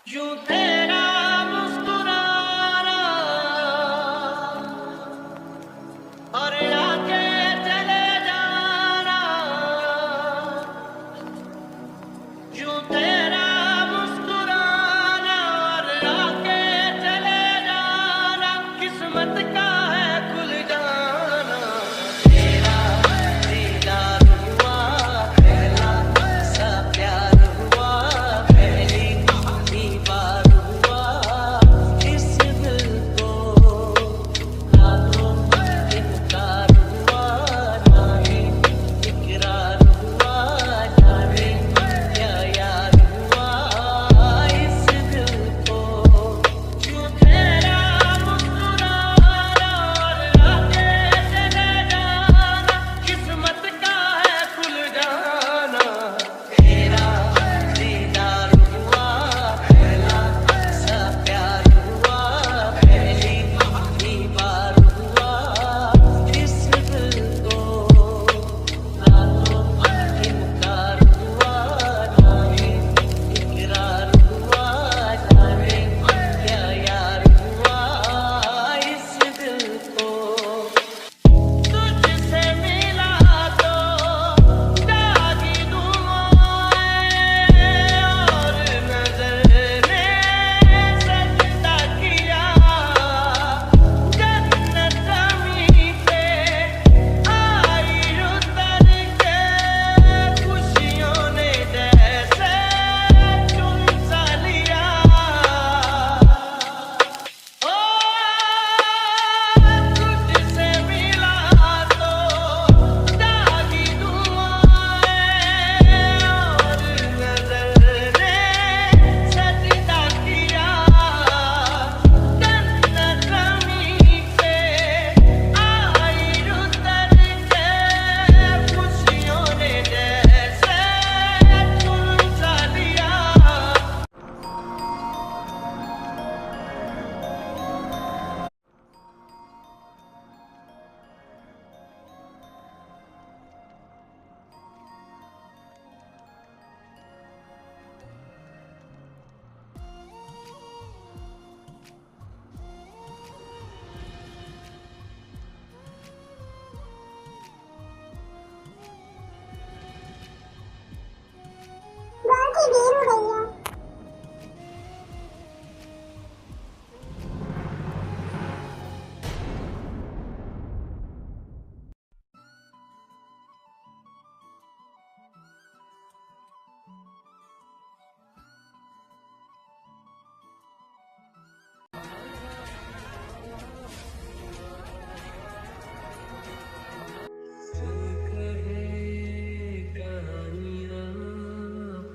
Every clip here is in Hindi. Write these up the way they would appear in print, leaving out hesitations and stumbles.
यूं तेरा मुस्कुराना और आके चले जाना, यूं तेरा मुस्कुराना और आके चले जाना, किस्मत का है खुल जाना। तेरा दीदार हुआ, पहला सा प्यार हुआ, पहली बार हुआ इस दिल को, हाथों इनकार हुआ, ना ही इकरार हुआ, जाने क्या यार हुआ इस दिल को। यूं तेरा मुस्कुराना और आके चले जाना, किस्मत का है खुल जाना। तेरा दीदार हुआ, पहला सा प्यार हुआ, पहली बार हुआ इस दिल को, हाथों इनकार हुआ, ना ही इकरार हुआ, जाने क्या यार हुआ इस दिल को। तुझसे मिला तो जागी दुआएं और नजर ने सजदा किया, जन्नत ज़मीं पे आई उतर के, खुशियों ने जैसे चुन सा लिया। ओ तुझसे मिला तो जागी दुआएं और नजर ने सजदा किया, जन्नत ज़मीं पे आई उतर के, खुशियों ने जैसे चुन सा लिया। बहुत ही देर हो गई है।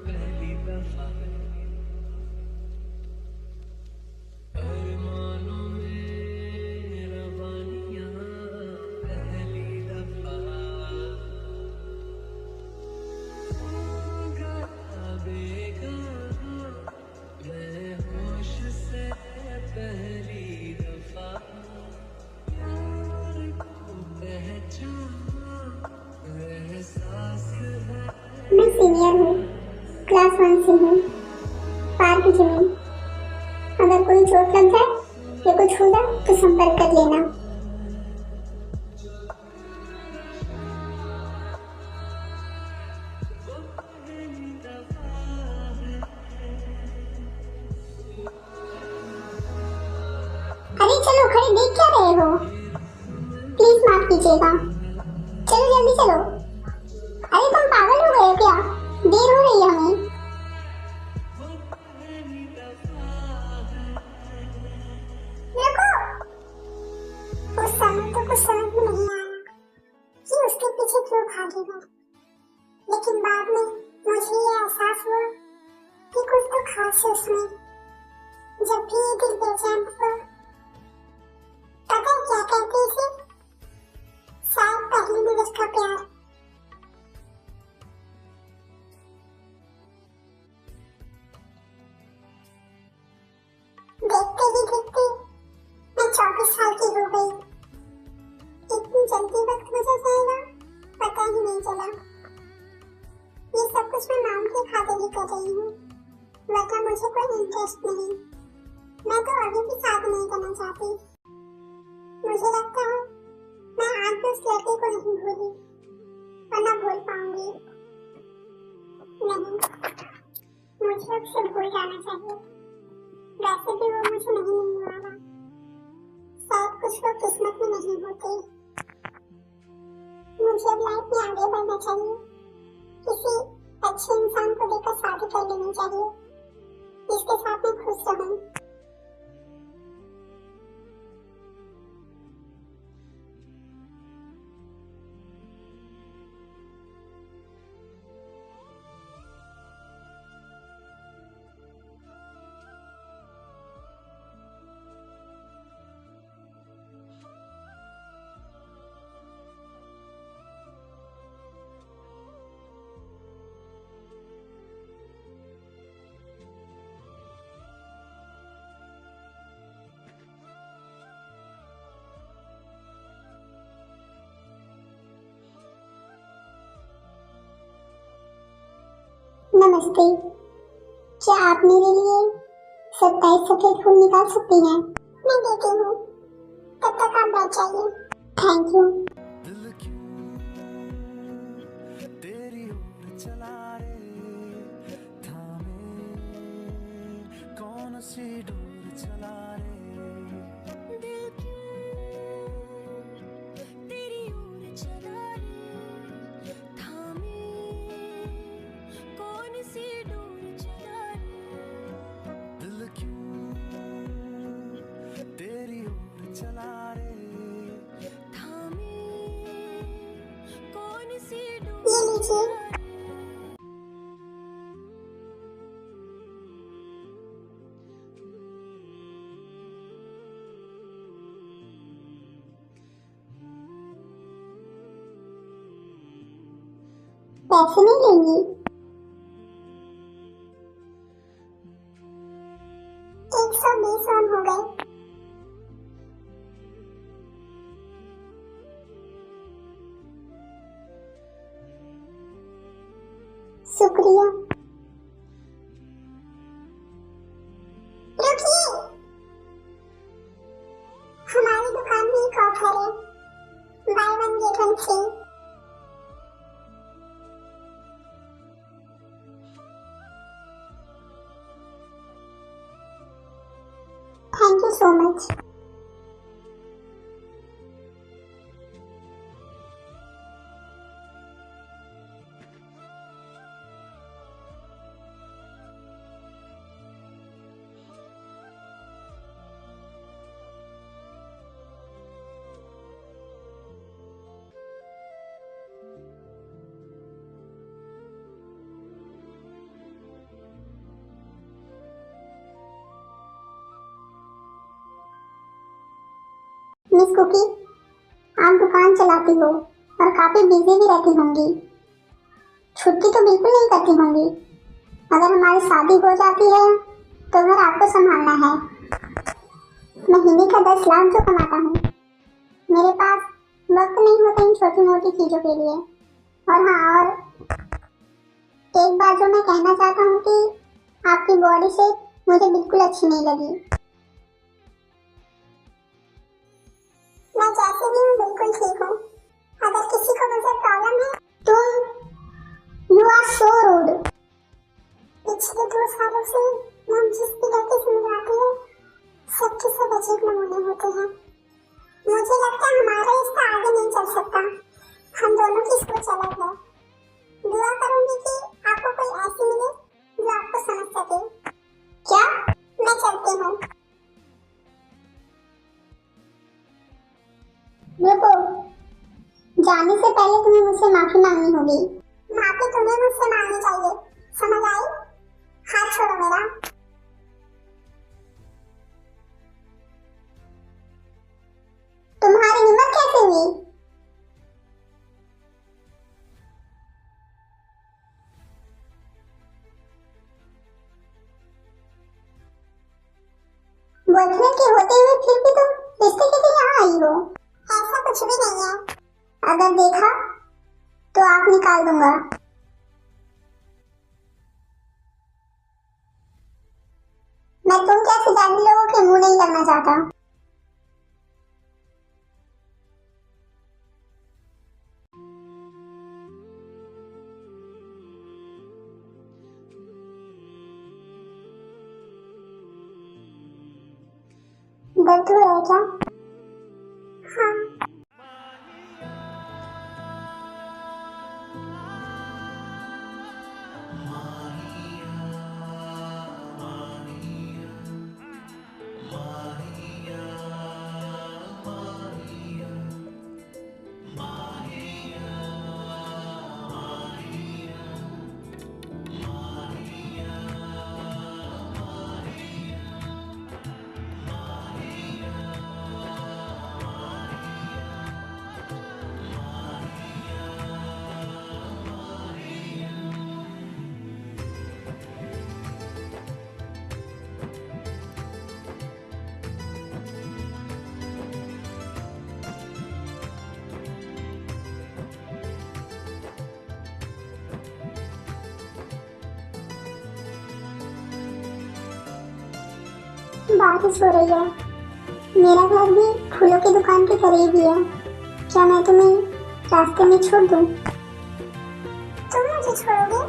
पहली दफा अरमानों में रवानियां, पहली दफा बेगाना मैं होश से, पहली दफा प्यार को पहचाना, एहसास है। मैं सीनियर हूँ, क्लास 1 से हूँ। पार्क जमीन, अगर कोई चोट लग जाए या कुछ होगा तो संपर्क कर लेना। अरे चलो, खड़े देख क्या रहे हो? प्लीज माफ कीजिएगा। चलो जल्दी चलो। अरे तुम पागल हो गए हो क्या? देर हो रही है हमें। रुको। उस समय तो कुछ समझ में नहीं आया कि उसके पीछे क्यों भागे मैं, लेकिन बाद में मुझे ये एहसास हुआ कि कुछ तो खास है उसमें। जब भी ये दिल बेचैन हुआ, पता है क्या कहते इसे? शायद पहली दिवस का प्यार। देखते ही देखते मैं 24 साल की हो गई। इतनी जल्दी वक्त गुजर जाएगा पता ही नहीं चला। ये सब कुछ मैं नाम के खातिर ही कर रही हूँ। वरना मुझे कोई इंटरेस्ट नहीं। मैं तो अभी भी शादी नहीं करना चाहती। मुझे लगता है मैं आज भी उस लड़के को नहीं भूली और ना भूल पाऊंगी। नहीं, मुझे उससे भूल जाना चाहिए। वैसे भी वो मुझे नहीं मिलने वाला। शायद कुछ लोग किस्मत में नहीं होते। मुझे अब लाइफ में आगे बढ़ना चाहिए। किसी अच्छे इंसान को देखकर शादी कर लेनी चाहिए, जिसके साथ मैं खुश रहूं। नमस्ते, क्या आप मेरे लिए 27 सफेद फूल निकाल सकती हैं? मैं देती हूँ, तब तक आप बैठ जाइए। Thank you. दिल क्यों तेरी ओर चला रे, थामे कौन सी डोर चला रे। दिल क्यों तेरी ओर चला रे, थामे कौन सी डोर चला रे। दिल क्यों तेरी ओर चला रे, ये लीजिए। पैसे नहीं लेंगी? 120 ऑन हो गए। शुक्रिया। रुकिए, हमारी दुकान में एक ऑफर है, buy one get one free. Thank you so much. Miss Cookie, आप दुकान चलाती हो और काफी बिजी भी रहती होंगी। छुट्टी तो बिल्कुल नहीं करती होंगी। अगर हमारी शादी हो जाती है तो घर आपको संभालना है। महीने का 10 लाख जो कमाता हूँ, मेरे पास वक्त नहीं होता इन छोटी मोटी चीजों के लिए। और हाँ, और एक बात जो मैं कहना चाहता हूँ कि आपकी बॉडी शेप मुझे बिल्कुल अच्छी नहीं लगी। मैं जैसे भी हूँ बिल्कुल ठीक हूँ। अगर किसी को मुझसे प्रॉब्लम है तो यू आर सो रूड। पिछले 2 सालों से हम जिस भी लड़के से मिलाते हैं सबके सब अजीब नमूने होते हैं। मुझे लगता है हमारा रिश्ता आगे नहीं चल सकता। हम दोनों की सोच अलग है। दुआ करूंगी कि आपको कोई ऐसी मिले जो आपको समझ सके। क्या? मैं चलती हूँ। रुको, जाने से पहले तुम्हें मुझसे माफी मांगनी होगी। माफी तुम्हें मुझसे मांगनी चाहिए, समझ आई? हाथ छोड़ो मेरा। तुम्हारी हिम्मत कैसे हुई? बॉयफ्रेंड के होते हुए फिर भी तुम रिश्ते के लिए यहाँ आई हो? ऐसा कुछ भी नहीं है। अगर देखा तो आँख निकाल दूंगा। छोड़ना चाहता। दर्द हो रहा है क्या? हाँ। बारिश हो रही है। मेरा घर भी फूलों की दुकान के करीब ही है। क्या मैं तुम्हें रास्ते में छोड़ दूं? तुम मुझे छोड़ोगे?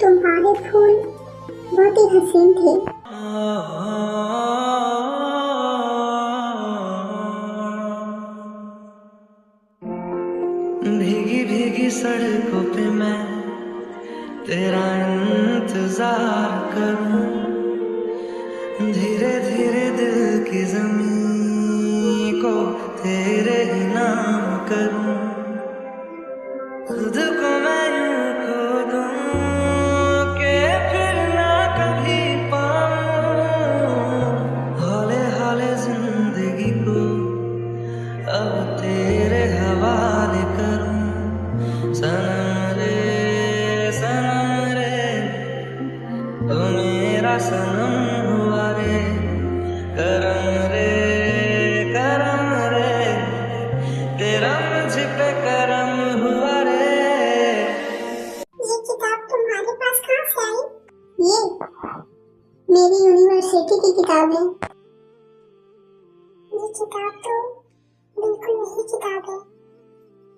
तुम्हारे फूल बहुत ही हसीन थे। भीगी भीगी सड़कों पे मैं तेरा इंतजार करूं, धीरे धीरे दिल की ज़मीं को तेरे ही नाम करूं, खुद को मैं यूं खो दूं कि फिर ना कभी पाऊं, हौले हौले जिंदगी को अब तेरे हवाले करूं। सनम रे तू मेरा सनम हुआ रे, करम रे तेरा मुझ पे करम हुआ रे। ये किताब तुम्हारे पास कहाँ से आई? ये मेरी यूनिवर्सिटी की किताब है। ये किताब तो बिल्कुल वही किताब है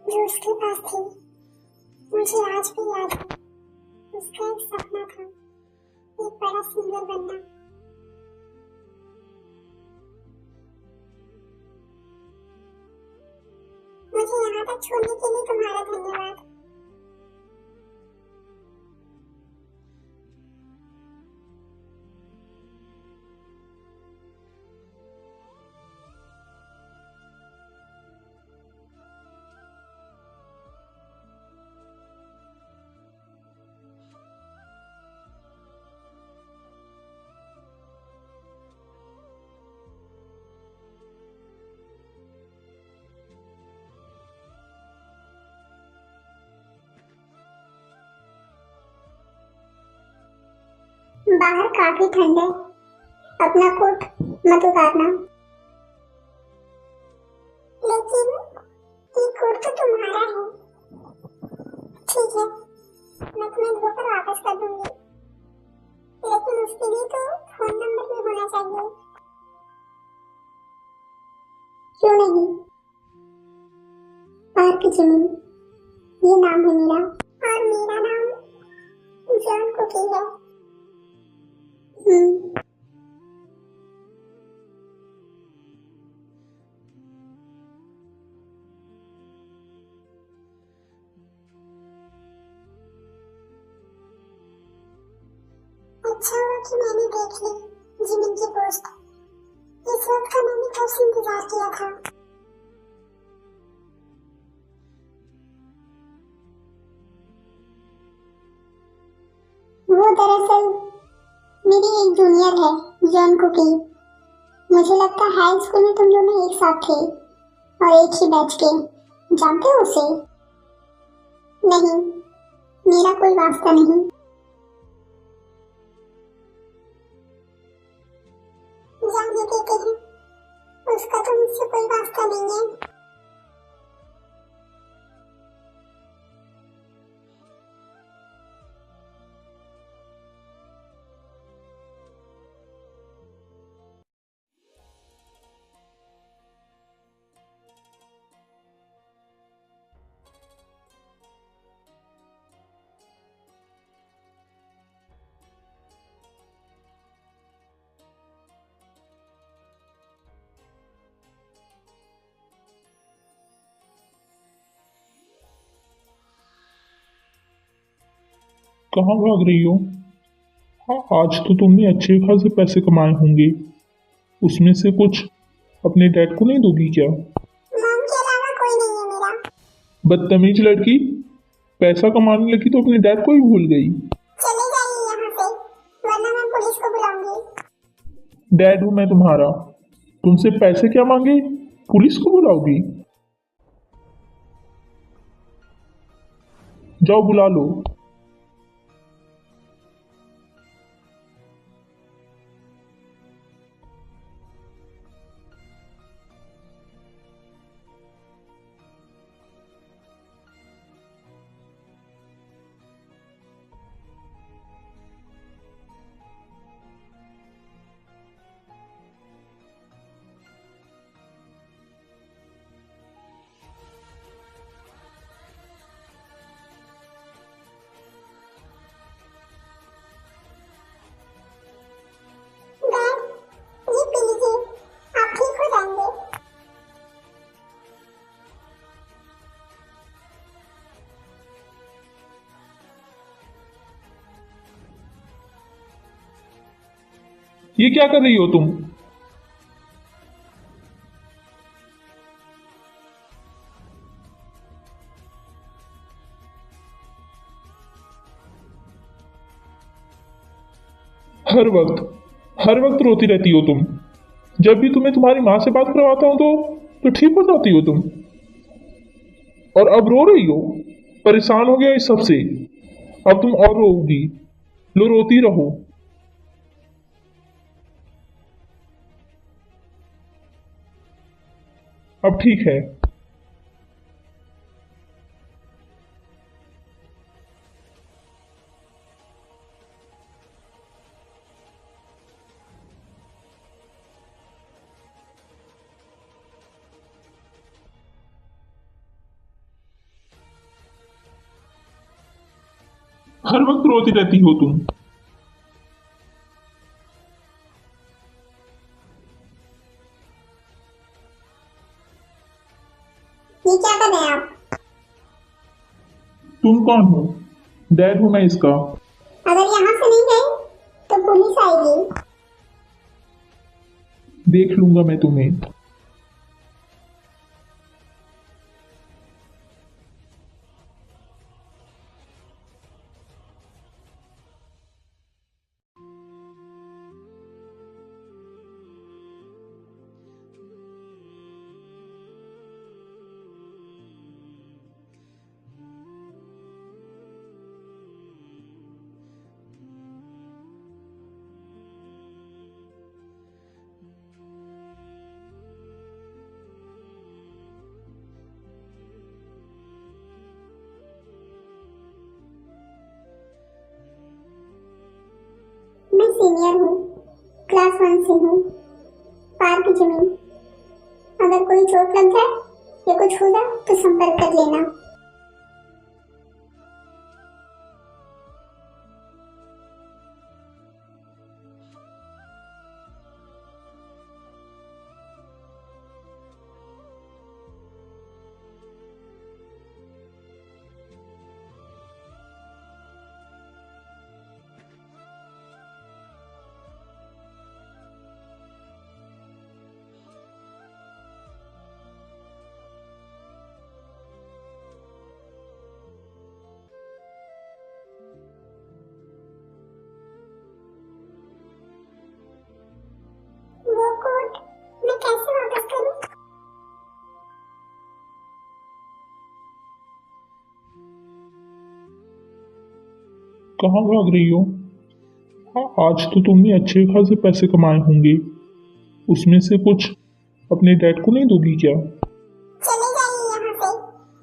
जो उसके पास थी। मुझे आज भी याद है, उसका एक सपना था, एक बड़ा सिंगर बनना। मुझे यहाँ तक छोड़ने के लिए तुम्हारा धन्यवाद। बाहर काफी ठंड है, अपना कोट मत उतारना। लेकिन ये कोट तो तुम्हारा है। ठीक है, मैं तुम्हें धोकर वापस कर दूंगी, लेकिन उसके लिए तो फोन नंबर भी होना चाहिए। क्यों नहीं? पार्क जिमी, ये नाम है मेरा, और मेरा नाम जॉन कुकी है। अच्छा हुआ कि मैंने देख ली जिमिन की पोस्ट। इस वक्त का मैंने कब से इंतजार किया था। वो दरअसल मेरी एक जूनियर है, जॉन कुकी। मुझे लगता है हाई स्कूल में तुम दोनों एक साथ थे और एक ही बैच के। जानते हो उसे? नहीं, मेरा कोई वास्ता नहीं। जाने देते हैं, उसका तो मुझसे कोई वास्ता नहीं है। कहाँ भाग रही हो? हाँ, आज तो तुमने अच्छे खासे पैसे कमाए होंगे। उसमें से कुछ अपने डैड को नहीं दोगी क्या? मॉम के अलावा कोई नहीं है मेरा। बदतमीज लड़की, पैसा कमाने लगी तो अपने डैड को ही भूल गई। चले जाइए यहाँ से, वरना मैं पुलिस को बुलाऊंगी। डैड हूँ मैं तुम्हारा, तुमसे पैसे क्या मांगे? पुलिस को बुलाओगी? जाओ बुला लो। डैड, ये पी लीजिए, आप ठीक हो जाएंगे। ये क्या कर रही हो तुम? हर वक्त रोती रहती हो तुम। जब भी तुम्हें तुम्हारी माँ से बात करवाता हूँ तो ठीक हो जाती हो तुम। और अब रो रही हो? परेशान हो गया इस सब से। अब तुम और रोओगी। लो रोती रहो। अब ठीक है। हर वक्त रोती रहती हो तुम। ये क्या कर रहे हैं आप? तुम कौन हो? डैड हूं मैं इसका। अगर यहाँ से नहीं गए तो पुलिस आएगी। देख लूंगा मैं तुम्हें। मैं सीनियर हूँ, क्लास 1 से हूँ। पार्क जमीन, अगर कोई चोट लग जाए या कुछ हो जाए तो संपर्क कर लेना। वो कोट मैं कैसे वापस करूँ? कहाँ भाग रही हो? हाँ, आज तो तुमने अच्छे खासे पैसे कमाए होंगे। उसमें से कुछ अपने डैड को नहीं दोगी क्या? चले जाइए यहाँ से,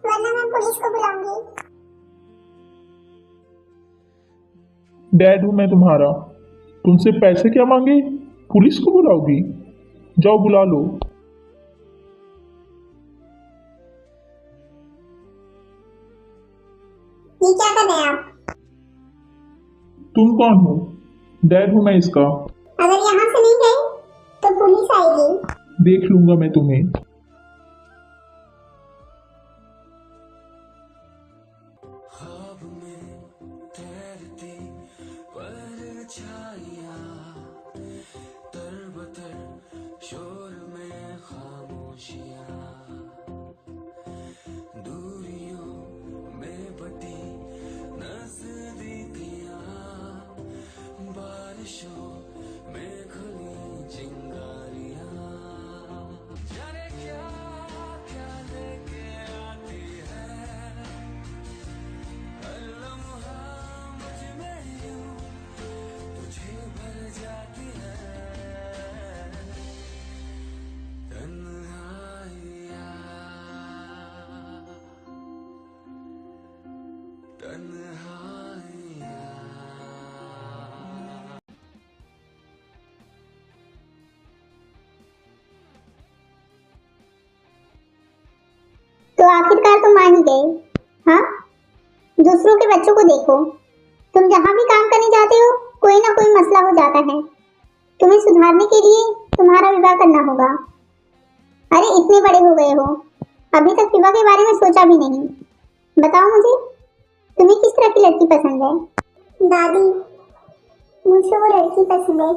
वरना मैं पुलिस को बुलाऊंगी। डैड हूं मैं तुम्हारा, तुमसे पैसे क्या मांगे? पुलिस को बुलाओगी? जाओ बुला लो। ये क्या कर रहे हैं आप? तुम कौन हो? डैड हूं मैं इसका। अगर यहाँ से नहीं गए तो पुलिस आएगी। देख लूंगा मैं तुम्हें। ख्वाब में तैरती गए? हाँ, दूसरों के बच्चों को देखो, तुम जहाँ भी काम करने जाते हो कोई ना कोई मसला हो जाता है। तुम्हें सुधारने के लिए तुम्हारा विवाह करना होगा। अरे इतने बड़े हो गए हो, अभी तक विवाह के बारे में सोचा भी नहीं। बताओ मुझे, तुम्हें किस तरह की लड़की पसंद है? दादी, मुझे वो लड़की पसंद है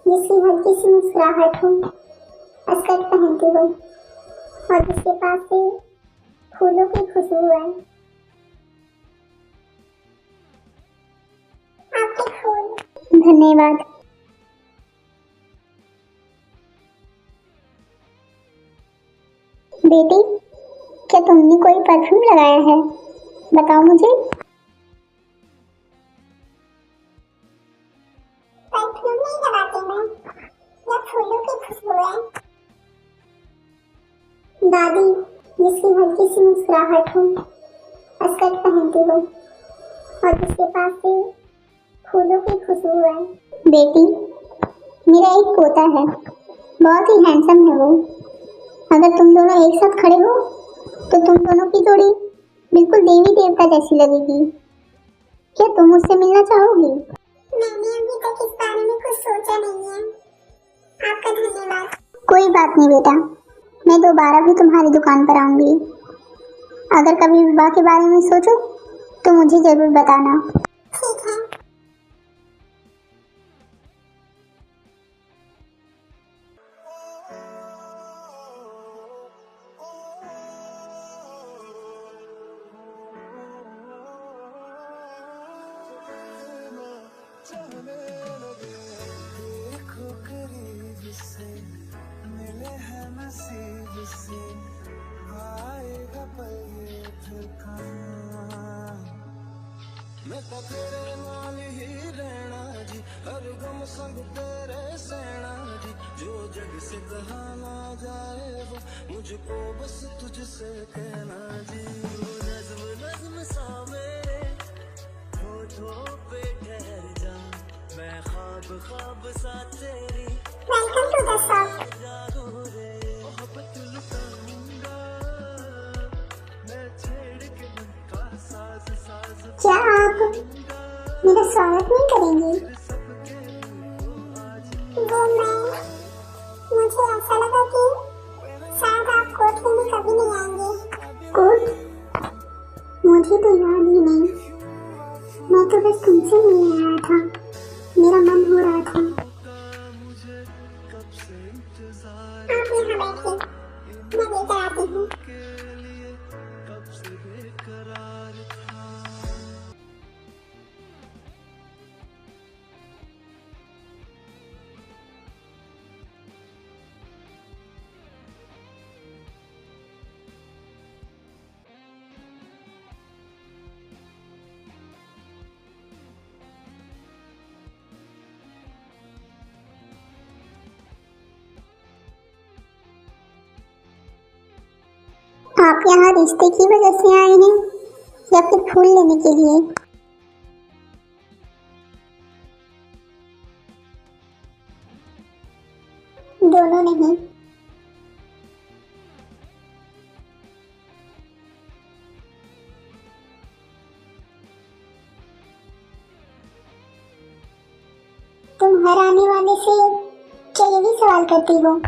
जिसकी हल्की सी मुस्कुराहट हो, स्कर्ट पहनती हो और जिसके पास से फूलों की खुशबू है। आपके फूल। धन्यवाद। बेटी, क्या तुमने कोई परफ्यूम लगाया है? बताओ मुझे। परफ्यूम नहीं लगाती मैं, यह फूलों की खुशबू है। दादी, जिसकी हल्की सी मुस्कुराहट हो, स्कर्ट पहनती हो और जिसके पास से फूलों की खुशबू है। बेटी, मेरा एक पोता है, बहुत ही हैंडसम है वो। अगर तुम दोनों एक साथ खड़े हो तो तुम दोनों की जोड़ी बिल्कुल देवी देवता जैसी लगेगी। क्या तुम उससे मिलना चाहोगी? मैंने अभी तक इस बारे में कुछ सोचा नहीं है। आपका धन्यवाद। कोई बात नहीं बेटा, मैं दोबारा भी तुम्हारी दुकान पर आऊंगी। अगर कभी विवाह के बारे में सोचो तो मुझे जरूर बताना। ठीक है। देखो करीब से, मिले हैं नसीब से, आएगा पल ये फिर कहाँ। मैं तो तेरे नाल ही रहना जी, हर गम संग तेरे सहना जी। जो जग से कहा ना जाए वो मुझको बस तुझसे कहना जी। वो नज्म नज्म सा मेरे होठों पे ठहर जा, मैं ख्वाब ख्वाब सा तेरी वेलकम टू द शॉप। जागो रे, मोहब्बत लुटाऊंगा मैं, छेड़ के मन का साज साज। क्या आप मेरा स्वागत नहीं करेंगे? वो मुझे ऐसा लगा कि शायद आप कोर्ट लेने कभी नहीं आएंगे। कोर्ट? मुझे तो याद ही नहीं। मैं तो बस तुमसे मिलने आया था, मेरा मन हो रहा था। मुझे कब से इंतजार आप यहाँ बैठिए, मैं लेकर आती हूँ। के लिए कब से बेकरार था। आप यहाँ रिश्ते की वजह से आए हैं या फिर फूल लेने के लिए? दोनों नहीं। तुम हर आने वाले से क्या यही सवाल करती हो?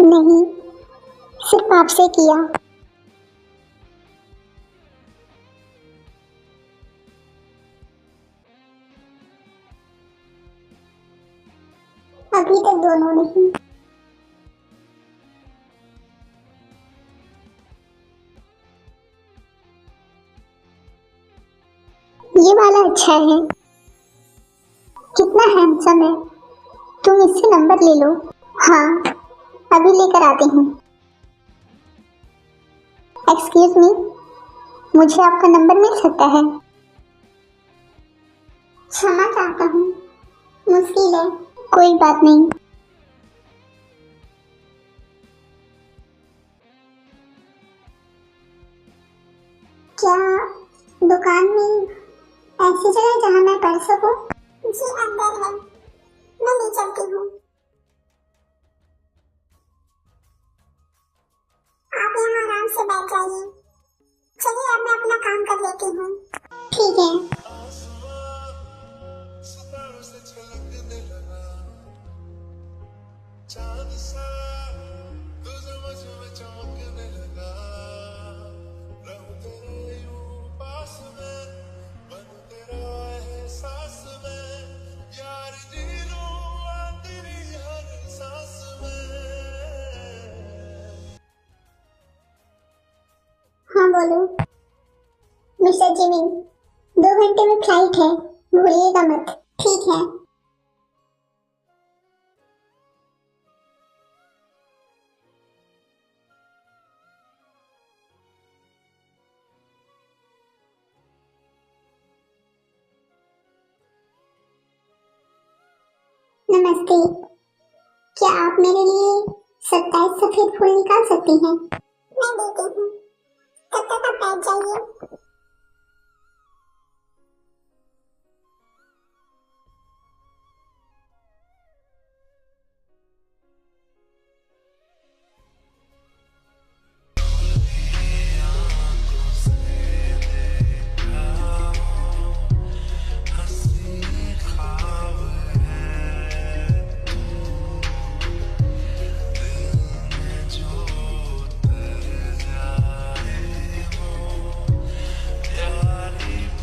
नहीं, सिर्फ आपसे किया। अभी तक दोनों नहीं। ये वाला अच्छा है, कितना हैंडसम है। तुम इससे नंबर ले लो। हाँ, अभी लेकर आती हूँ। एक्सक्यूज मी, मुझे आपका नंबर मिल सकता है? क्षमा चाहता हूँ, मुश्किल है। कोई बात नहीं। क्या दुकान में ऐसी जगह जहाँ मैं पढ़ सकूं? जी अंदर है, मैं ले चलती हूँ। आप यहाँ आराम से बैठ जाइए। चलिए अब मैं अपना काम कर लेती हूँ। ठीक है। सितारों से छलकने लगा, चांद सा तुझे मुझ में चमकने लगा। रहूं तेरे यूं पास में, बनूं तेरा एहसास में, यार जी लूं तेरी हर सांस में। हाँ बोलो। मिस्टर जिमी, 2 घंटे में फ्लाइट है, भूलिएगा मत। ठीक है। नमस्ते, क्या आप मेरे लिए 27 सफेद फूल निकाल सकती हैं? मैं देती हूँ, तब तक आप बैठ जाइए।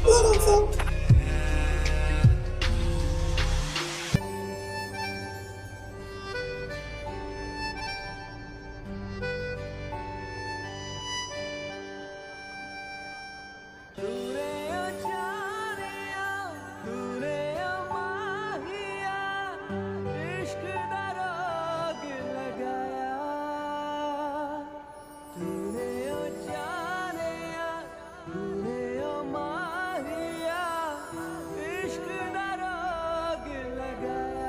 ये लीजिए। तूने ओ जानिया, तूने ओ माहिया, इश्क दा रोग लगाया। तूने ओ जानिया, तूने ओ माहिया, इश्क दा रोग लगाया।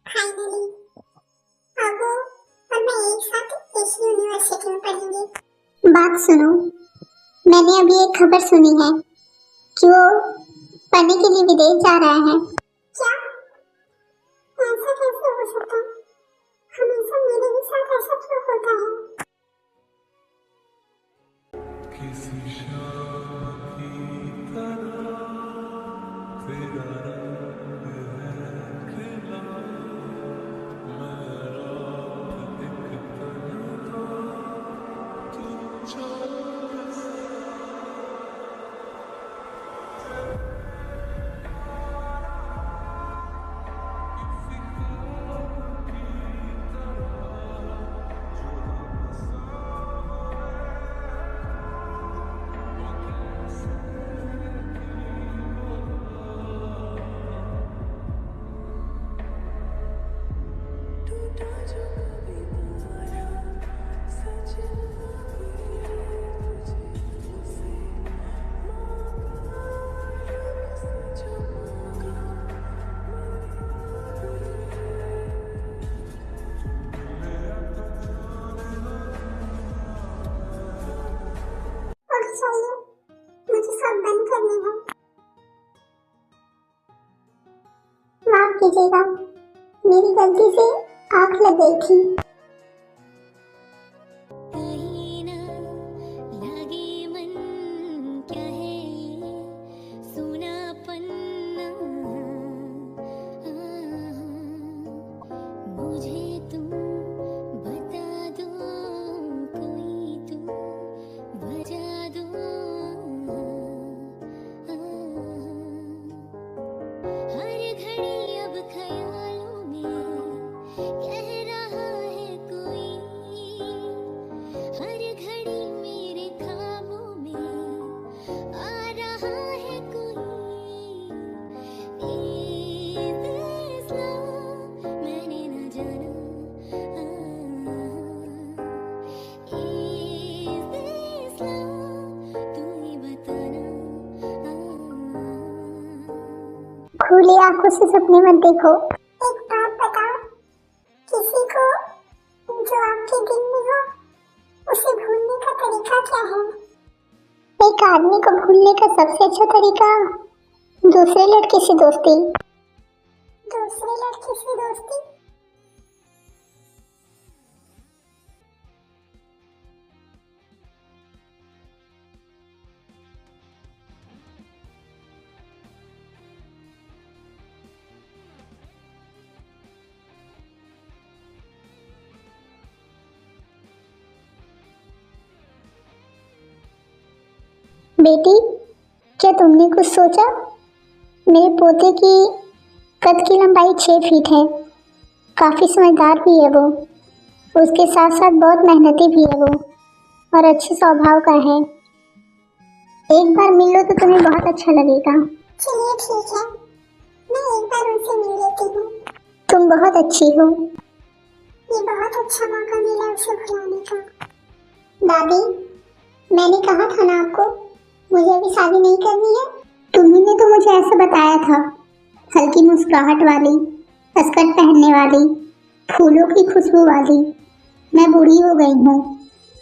फाइनली अब वो और मैं एक साथ इस यूनिवर्सिटी में पढ़ेंगे। बात सुनो, मैंने अभी एक खबर सुनी है कि वो पढ़ने के लिए विदेश जा रहा है। क्या? ऐसा कैसे हो सकता है? हमेशा मेरे भी साथ ऐसा क्यों होता है? किसी शाम की तरह तेरा रंग है खिला, मैं रात एक तन्हा, तू चाँद सा। और चाहिए, मुझे सब बंद करनी है। माफ कीजिएगा, मेरी गलती से आंख लग गई थी। कहीं ना लगे मन, क्या है ये सुनापन? मुझे तुम बता दो, कोई तुम बजा दो। खुली आंखों से सपने मत देखो। एक बात बताओ, किसी को जो आपके दिल में हो उसे भूलने का तरीका क्या है? एक आदमी को भूलने का सबसे अच्छा तरीका दूसरे लड़के से दोस्ती। दूसरे लड़के से दोस्ती? बेटी, क्या तुमने कुछ सोचा? मेरे पोते की कद की लंबाई 6 फीट है। काफी समझदार भी है वो। उसके साथ साथ बहुत मेहनती भी है वो और अच्छे स्वभाव का है। एक बार मिल लो तो तुम्हें बहुत अच्छा लगेगा। चलिए ठीक है, मैं एक बार उनसे मिल लेती हूँ। तुम बहुत अच्छी हो। ये बहुत अच्छा मौका मिला उसे भुलाने का। दादी, मैंने कहा था ना आपको, मुझे अभी शादी नहीं करनी है। तुम्ही ने तो मुझे ऐसा बताया था, हल्की मुस्कुराहट वाली, स्कर्ट पहनने वाली, फूलों की खुशबू वाली। मैं बूढ़ी हो गई हूँ,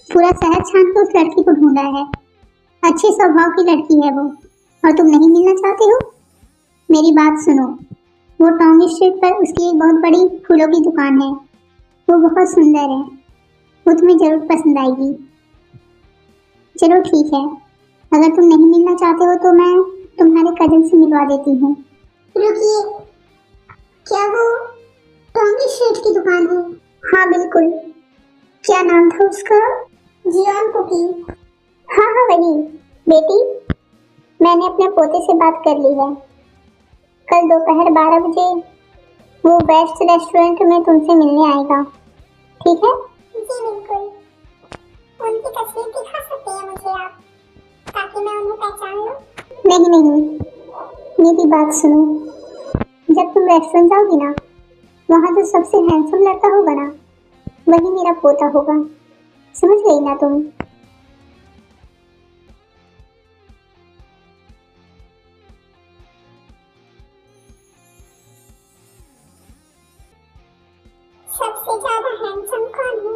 पूरा शहर छान के उस लड़की को ढूंढा है। अच्छे स्वभाव की लड़की है वो, और तुम नहीं मिलना चाहती हो? मेरी बात सुनो, वो टाउन स्ट्रीट पर उसकी एक बहुत बड़ी फूलों की दुकान है। वो बहुत सुंदर है, वो तुम्हें जरूर पसंद आएगी। चलो ठीक है, अगर तुम नहीं मिलना चाहते हो तो मैं तुम्हारे कजिन से मिलवा देती हूँ। रुकिए, क्या वो टोंगी स्ट्रीट की दुकान है? हाँ बिल्कुल। क्या नाम था उसका? जियान कुकी। हाँ हाँ वही। बेटी, मैंने अपने पोते से बात कर ली है। कल दोपहर 12 बजे वो बेस्ट रेस्टोरेंट में तुमसे मिलने आएगा, ठीक है? जी बिल्कुल। उनकी तस्वीर दिखा सकते हैं मुझे आप, ताकि मैं उन्हें पहचान लूं? नहीं नहीं, मेरी बात सुनो। जब तुम रेस्टोरेंट जाओगी ना, वहाँ जो सबसे हैंडसम लड़का होगा ना, वही मेरा पोता होगा। समझ गई ना तुम? सबसे ज्यादा हैंडसम कौन है?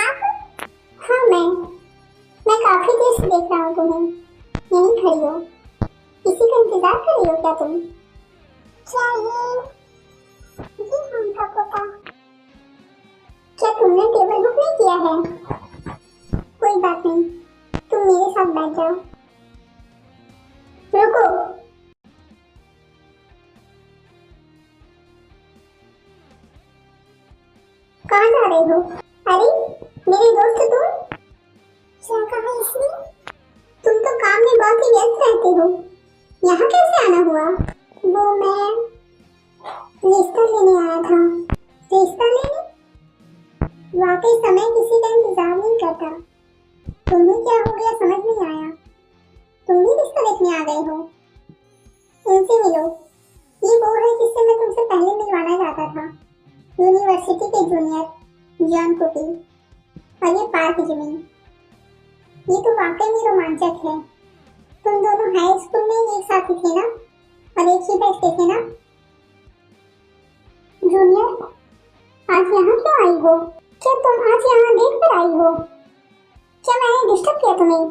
आप? हाँ मैं काफी देर से देख रहा हूँ तुम्हें। यहीं खड़ी हो, किसी का इंतजार कर रही हो क्या तुम? क्या ये हमका पोता? क्या तुमने टेबल बुक नहीं किया है? कोई बात नहीं, तुम मेरे साथ बैठ जाओ। रुको, कहाँ जा रहे हो? अरे मेरे दोस्त तुम, क्या कहा इसने? तुम तो काम में बहुत ही व्यस्त रहते हो, यहाँ कैसे आना हुआ? वो मैं रिश्ता लेने आया था। रिश्ता लेने? वाकई समय किसी का इंतजार नहीं करता। तुम्हें क्या हो गया समझ नहीं आया। तुम भी रिश्ता देखने आ गए हो? इनसे मिलो, ये वो है जिससे मैं तुमसे पहले मिलवाना चाहता था। यूनिवर्सिटी के जूनियर जॉन कुकी, और ये पार्क जिमिन। ये तो वाकई में रोमांचक है। तुम दोनों हाई स्कूल में एक साथ ही थे ना, और एक ही बैच पे थे ना? जूनियर, आज यहाँ क्यों आई हो? क्या तुम आज यहाँ देख कर आई हो? क्या मैंने डिस्टर्ब किया तुम्हें?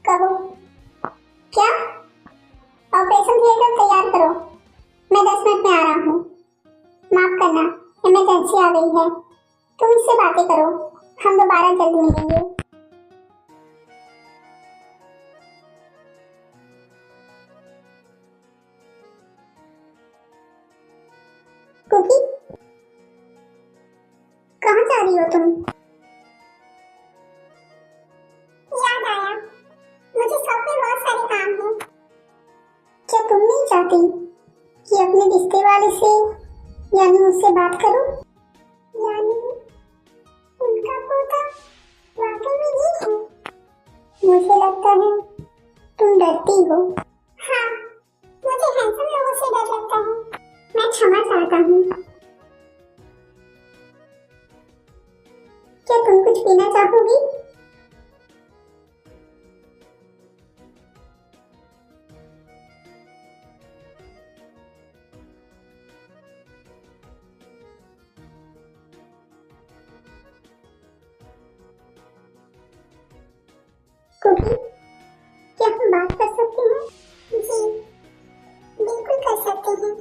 कहो क्या? ऑपरेशन थिएटर तैयार करो, मैं 10 मिनट में आ रहा हूँ। माफ करना, इमरजेंसी आ गई है। तुम इससे बातें करो, हम दोबारा जल्द मिलेंगे। कुकी, कहाँ जा रही हो तुम? याद आया, मुझे शॉप में बहुत सारे काम हैं। क्या तुम नहीं चाहती कि अपने रिश्ते वाले से यानी उससे बात करो? यानी उनका पोता वाकई में ये है? मुझे लगता है तुम डरती हो। हाँ, मुझे हैंडसम लोगों से डर लगता है। मैं क्षमा चाहता हूँ। क्या तुम कुछ पीना चाहोगी? कुकी, क्या हम बात कर सकते हैं? जी, बिल्कुल कर सकते हैं।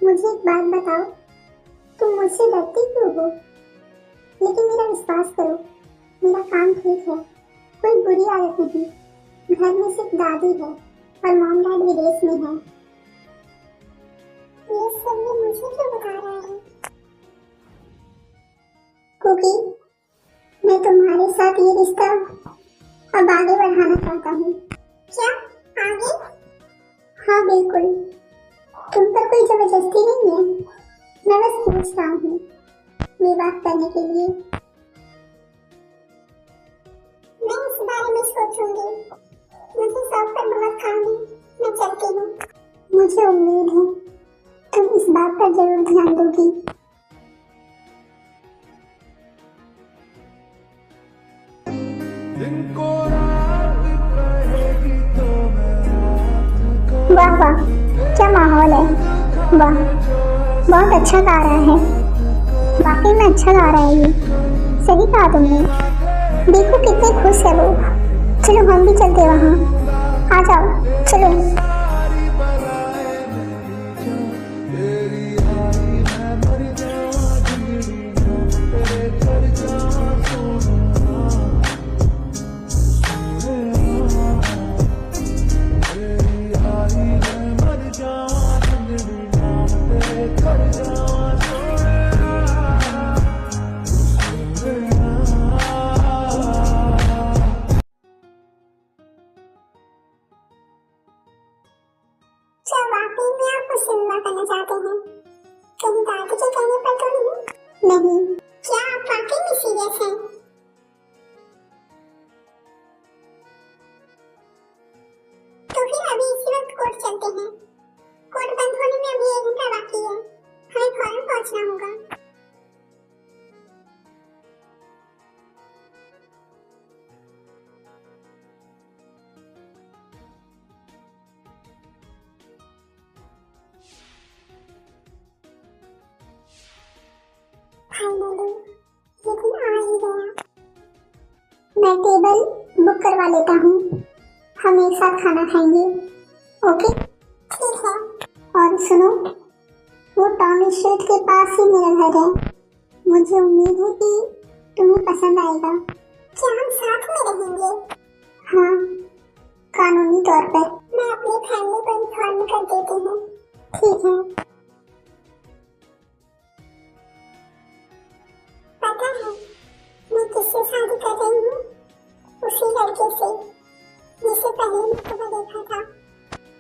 मुझे एक बात बताओ, तुम मुझसे डरती क्यों हो? लेकिन मेरा विश्वास करो, मेरा काम ठीक है, कोई बुरी आदत नहीं। घर में सिर्फ दादी है और मॉम डैड विदेश में है। ये सब ये मुझे क्यों बता रहा है? कुकी, मैं तुम्हारे साथ ये रिश्ता अब आगे बढ़ाना चाहता हूँ। क्या आगे? हाँ बिल्कुल, तुम पर कोई जबरदस्ती नहीं है, मैं बस पूछ रहा हूँ विवाह करने के लिए। मैं इस बारे में सोचूंगी, मुझे शौक पर बहुत काम है, मैं चलती हूँ। मुझे उम्मीद है तुम इस बात पर जरूर ध्यान दोगी। वाह वाह, क्या माहौल है, वाह बहुत अच्छा गा रहा है, वाकई में अच्छा गा रहा है ये, सही कहा तुमने। देखो कितने खुश है वो। चलो हम भी चलते वहाँ, आ जाओ चलो। क्या वाकई में आप मुझसे विवाह करना चाहते हैं? कहीं दादी के कहने पर तो नहीं? नहीं। क्या आप वाकई में सीरियस हैं? तो फिर अभी इसी वक्त कोर्ट चलते हैं। कोर्ट बंद होने में अभी 1 घंटा बाकी है, हमें फौरन पहुंचना होगा। फाइनली ये दिन आ ही गया। मैं टेबल बुक करवा लेता हूँ, हम एक साथ खाना खाएंगे। ओके ठीक है। और सुनो, वो टाउन स्ट्रीट के पास ही मेरा घर है, मुझे उम्मीद है कि तुम्हें पसंद आएगा। क्या हम साथ में रहेंगे? हाँ, कानूनी तौर पर। मैं अपनी फैमिली को इन्फॉर्म कर देती हूँ। ठीक है। पता है मैं किससे शादी कर रही हूँ? उसी लड़के से जिसे पहले मर्तबा देखा था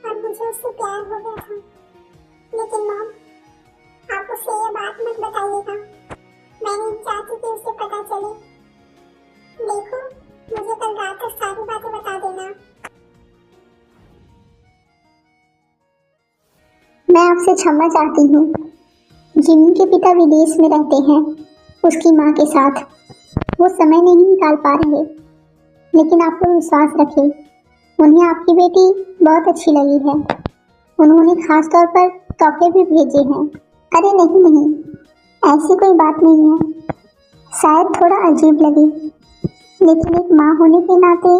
और मुझे उससे प्यार हो गया था। लेकिन मॉम, आप उसे ये बात मत बताइएगा, मैं नहीं चाहती कि उसे पता चले। देखो, मुझे कल रात तक सारी बातें बता देना। मैं आपसे क्षमा चाहती हूँ। जिमी के पिता विदेश में रहते हैं उसकी माँ के साथ, वो समय नहीं निकाल पा रहे, लेकिन आप लोग विश्वास रखें, उन्हें आपकी बेटी बहुत अच्छी लगी है। उन्होंने खास तौर पर तोहफे भी भेजे हैं। अरे नहीं नहीं, ऐसी कोई बात नहीं है, शायद थोड़ा अजीब लगे, लेकिन एक माँ होने के नाते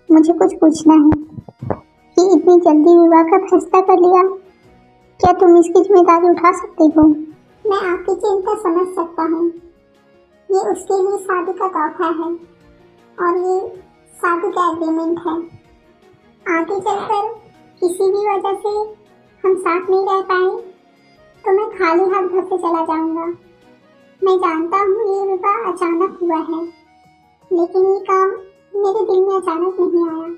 मुझे कुछ पूछना है कि इतनी जल्दी विवाह का फैसला कर लिया, क्या तुम इसकी जिम्मेदारी उठा सकती हो? मैं आपकी चिंता समझ सकता हूँ, ये उसके लिए शादी का तोहफा है और ये शादी का एग्रीमेंट है। आगे चलकर किसी भी वजह से हम साथ नहीं रह पाए तो मैं खाली हाथ घर से चला जाऊंगा। मैं जानता हूँ ये विवाह अचानक हुआ है, लेकिन ये काम मेरे दिल में अचानक नहीं आया।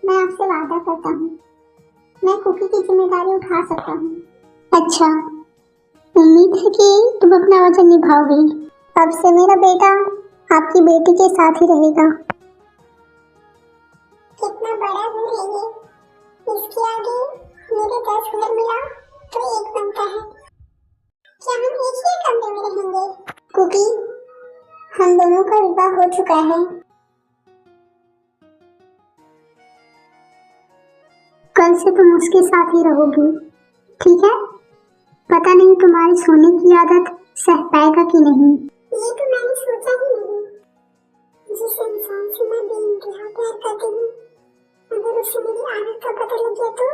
मैं आपसे वादा करता हूँ, मैं कुकी की जिम्मेदारी उठा सकता हूँ। अच्छा, उम्मीद है कि तुम अपना वचन निभाओगे। अब से मेरा बेटा आपकी बेटी के साथ ही रहेगा। कितना बड़ा घर है ये, इसके आगे मेरे 10 घर मिला तो एक बनता है। क्या हम एक ही कमरे में रहेंगे? कुकी, हम दोनों का विवाह हो चुका है। कल से तुम उसके साथ ही रहोगी, ठीक है? पता नहीं तुम्हारी सोने की आदत सह पाएगा कि नहीं। ये तो मैंने सोचा ही नहीं। जिस इंसान से मैं बेइंतहा प्यार करती का पता लग गया तो?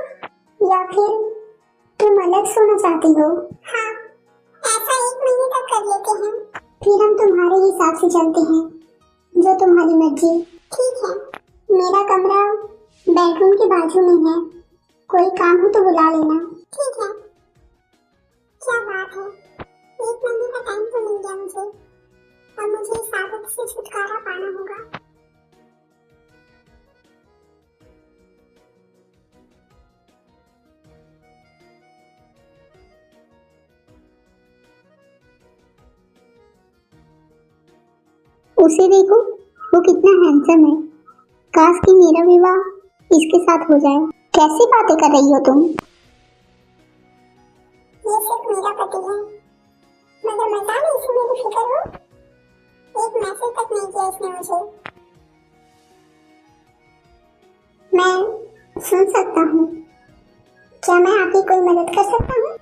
या फिर तुम अलग सोना चाहती हो? हाँ, ऐसा 1 महीने तक कर लेते हैं, फिर हम तुम्हारे हिसाब से चलते हैं, जो तुम्हारी मर्जी। ठीक है, मेरा कमरा बेडरूम के बाजू में है, कोई काम हो तो बुला लेना। ठीक है। क्या बात है, 1 महीने का टाइम तो मिल गया मुझे, अब मुझे इस आदत से छुटकारा पाना होगा। उसे देखो, वो कितना हैंडसम है। काश कि मेरा विवाह इसके साथ हो जाए। कैसी बातें कर रही हो तुम? ये सिर्फ मेरा पति है, मगर मजा नहीं इसमें मेरी फिक्र हो। एक मैसेज तक नहीं किया इसने मुझे। मैं सुन सकता हूँ, क्या मैं आपकी कोई मदद कर सकता हूँ?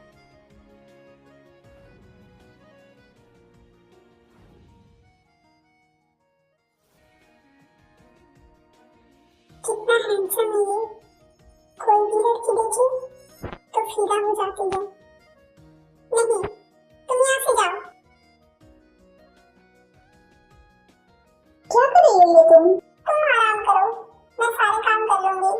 कितना हैंडसम है ये, कोई भी लड़की देखे तो फिदा हो जाती है। नहीं, तुम यहाँ से जाओ। क्या कर रही हो ये तुम? तुम आराम करो, मैं सारे काम कर लूंगी।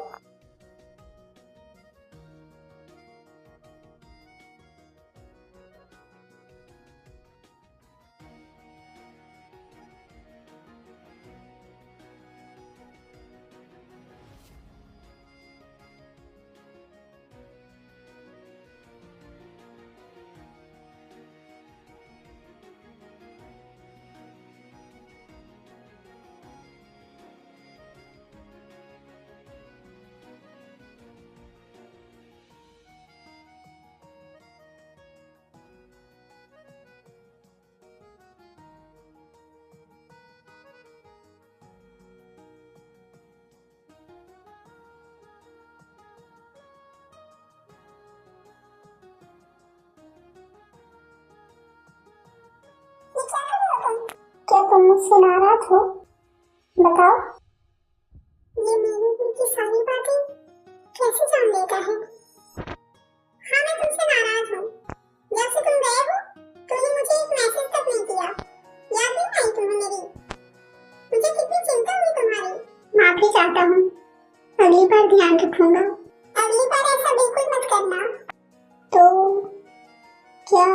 क्या तुम मुझसे नाराज हो? बताओ। ये मेरे दिल की सारी बातें कैसे जान लेता है? हाँ, मैं तुमसे नाराज हूँ। जब से तुम गए हो, तुमने मुझे एक मैसेज तक नहीं किया। याद नहीं आई तुम्हें मेरी? मुझे कितनी चिंता हुई तुम्हारी। माफी चाहता हूँ, अगली बार ध्यान रखूंगा। अगली बार ऐसा बिल्कुल मत करना। तो क्या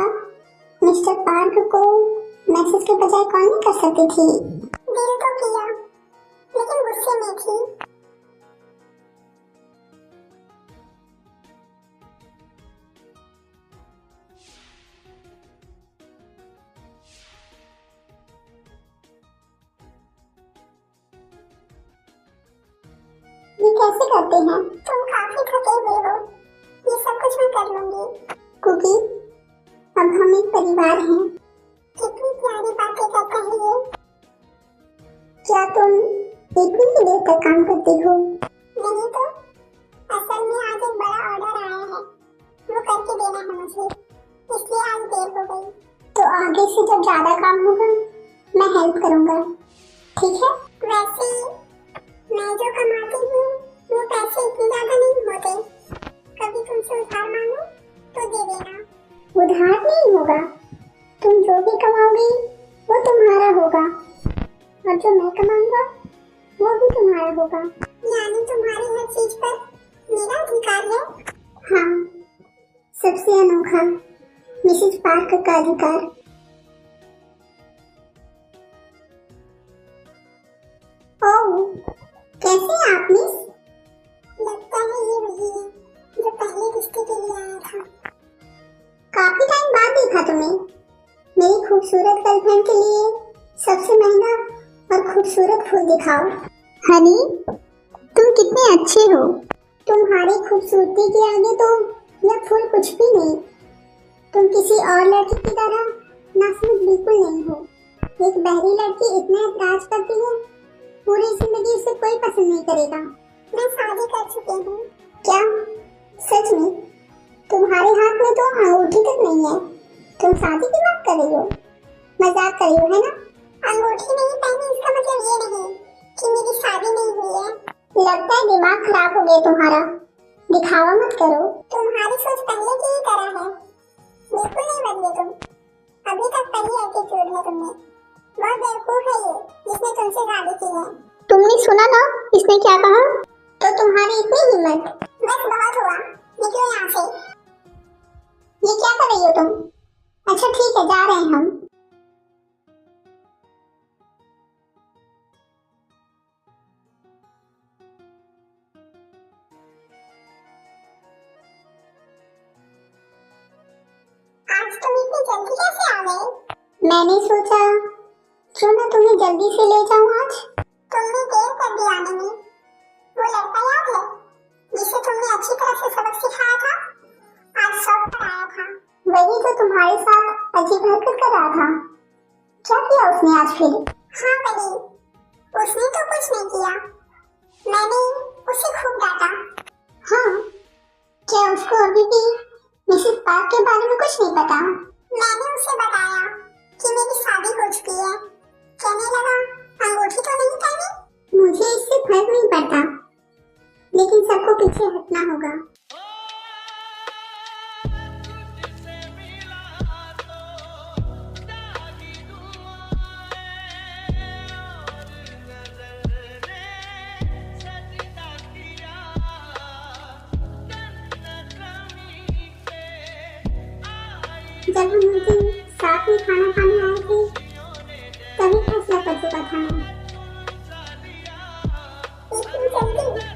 मिस्टर पार्क को मैसेज के बजाय कॉल नहीं कर सकती थी? दिल तो किया, लेकिन गुस्से में थी। ये कैसे करते हैं? तुम काफी थके हुए हो, ये सब कुछ मैं कर लूंगी। कुकी, अब हम एक परिवार हैं। कितनी प्यारी बातें करता है ये। क्या तुम इतनी ही देर तक काम करती हो? नहीं तो, असल में आज एक बड़ा ऑर्डर आया है, वो करके देना है मुझे, इसलिए आज देर हो गई। तो आगे से जब ज्यादा काम होगा, मैं हेल्प करूंगा, ठीक है? वैसे मैं जो कमाती हूँ, वो पैसे इतने ज्यादा नहीं होते। कभी तुमसे उधार मांगो तो दे देना। उधार नहीं होगा, तुम जो भी कमाओगी वो तुम्हारा होगा, और जो मैं कमाऊंगा वो भी तुम्हारा होगा। यानी तुम्हारी हर चीज पर मेरा अधिकार है? हाँ, सबसे अनोखा मिसेस पार्कर का अधिकार। ओह, कैसे आप मिस? लगता है ये वही है जो पहले रिश्ते के लिए आया था। काफी टाइम बाद देखा तुम्हें। मेरी खूबसूरत गर्लफ्रेंड के लिए सबसे महंगा और खूबसूरत फूल दिखाओ। हनी, तुम कितने अच्छे हो। तुम्हारी खूबसूरती के आगे तो यह फूल कुछ भी नहीं। तुम किसी और लड़की की तरह नासमझ बिल्कुल नहीं हो। एक बहरी लड़की इतना ऐतराज करती है, पूरी जिंदगी उसे कोई पसंद नहीं करेगा। मैं शादी कर चुकी हूँ। क्या? सच में? तुम्हारे हाथ में तो अंगूठी तक नहीं है, तुम शादी की बात कर रही हो? मजाक कर रही हो, है ना? अंगूठी नहीं पहनी इसका मतलब ये नहीं कि मेरी शादी नहीं हुई है। लगता है दिमाग खराब हो गया ये तुम्हारा, दिखावा मत करो। तुम्हारी सोच पहले की ही तरह है, बिल्कुल नहीं बदले तुम। अभी तक वही एटीट्यूड है तुमने। बहुत बेवकूफ है ये जिसने तुमसे शादी की है। तुमने सुना ना इसने क्या कहा? तो तुम्हारी इतनी हिम्मत? बस बहुत हुआ, निकलो यहाँ से। ये क्या कर रही हो तुम? अच्छा ठीक है, जा रहे हैं हम। आज तुम इतनी जल्दी कैसे आ गए? मैंने सोचा क्यों ना तुम्हें जल्दी से ले जाऊं आज। तुमने देर कर दी आने में। वो लड़का याद है जिसे तुमने अच्छी तरह से सबक सिखाया था? आज शॉप पर आया था। वही तो तुम्हारे साथ अजीब हरकत कर रहा था। क्या किया उसने आज फिर? हाँ बड़ी, उसने तो कुछ नहीं किया, मैंने उसे खूब डांटा। हाँ, क्या उसको अभी भी मिसेस पार्क के बारे में कुछ नहीं पता? मैंने उसे बताया कि मेरी शादी हो चुकी है। कहने लगा अंगूठी तो नहीं पहनी। मुझे इससे फर्क नहीं पड़ता, लेकिन सबको पीछे हटना होगा। जब हम उस दिन साथ में खाना खाने आए थे तभी फैसला कर चुका था मैं। इतनी जल्दी?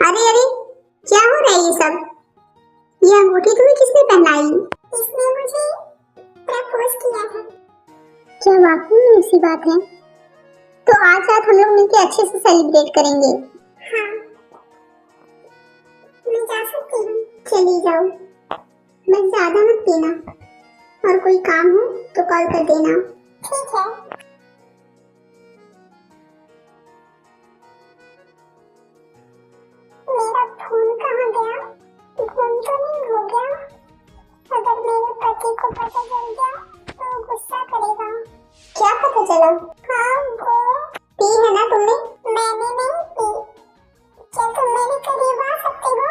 अरे अरे, क्या हो रहा है ये सब? ये अंगूठी तुम्हें किसने पहनाई? इसने मुझे प्रपोज किया है। क्या वाकई में ऐसी बात है? तो आज रात हम लोग मिलकर अच्छे से सेलिब्रेट करेंगे। हाँ, मैं जा सकती हूँ? चली जाओ, बस ज्यादा मत पीना, और कोई काम हो तो कॉल कर देना। ठीक है। मेरा फोन कहाँ गया? गुम तो नहीं हो गया? अगर मेरे पति को पता चल गया तो गुस्सा करेगा। क्या पता चला? हाँ वो पी है ना तुमने? मैंने नहीं पी। क्या तुम मेरे करीब आ सकते हो?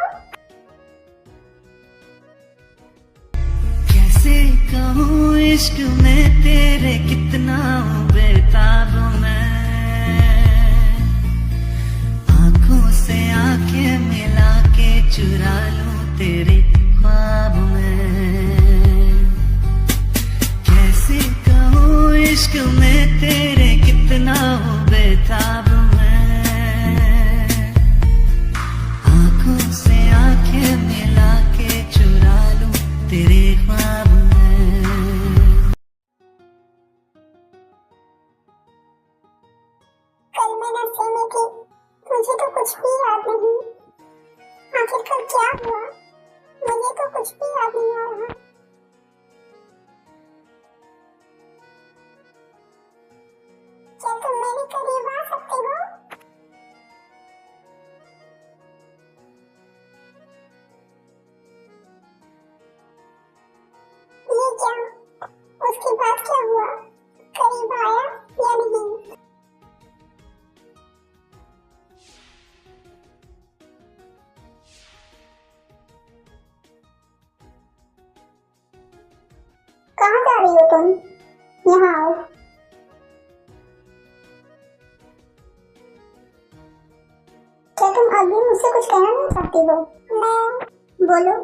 कैसे कहूँ इश्क में तेरे कितना हूँ बेताब मैं, आंखों से आंखें मिला के चुरा लूं तेरे ख्वाब में। कैसे कहूँ इश्क में तेरे कितना हूँ बेताब मैं, आंखों से आंखें मिला के चुरा लूं तेरे ख्वाब में। कल मैं नशे में थी, मुझे तो कुछ भी याद नहीं। आखिरकार क्या हुआ? मुझे तो कुछ भी याद नहीं आ रहा। क्या तुम मेरे करीब आ सकते हो? ये क्या? उसके बाद क्या हुआ? करीब आया या नहीं? कहाँ जा रही हो तुम? यहाँ आओ। क्या तुम अभी मुझसे कुछ कहना नहीं चाहती हो? बोलो।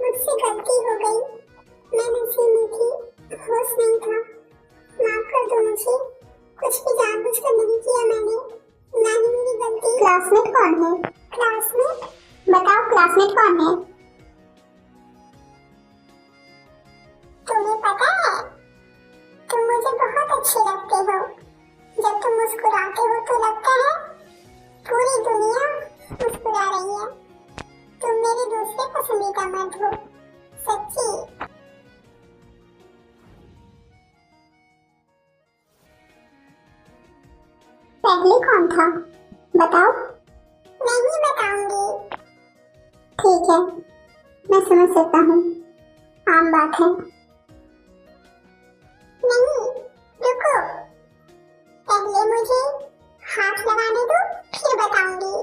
मुझसे गलती हो गई, मैं नशे में थी, होश नहीं था। माफ कर दो मुझे, कुछ भी जानबूझकर नहीं किया मैंने, ना ही मेरी गलती। क्लासमेट कौन है? क्लासमेट? बताओ क्लासमेट कौन है? तुम्हें पता है, तुम मुझे बहुत अच्छे लगते हो। जब तुम मुस्कुराते हो तो लगता है पूरी दुनिया मुस्कुरा रही है। तुम मेरे दूसरे पसंदीदा मर्द हो, सच्ची। पहले कौन था बताओ? नहीं बताऊंगी। ठीक है, मैं समझ सकता हूँ, आम बात है। नहीं, रुको, पहले मुझे हाथ लगाने दो, फिर बताऊंगी।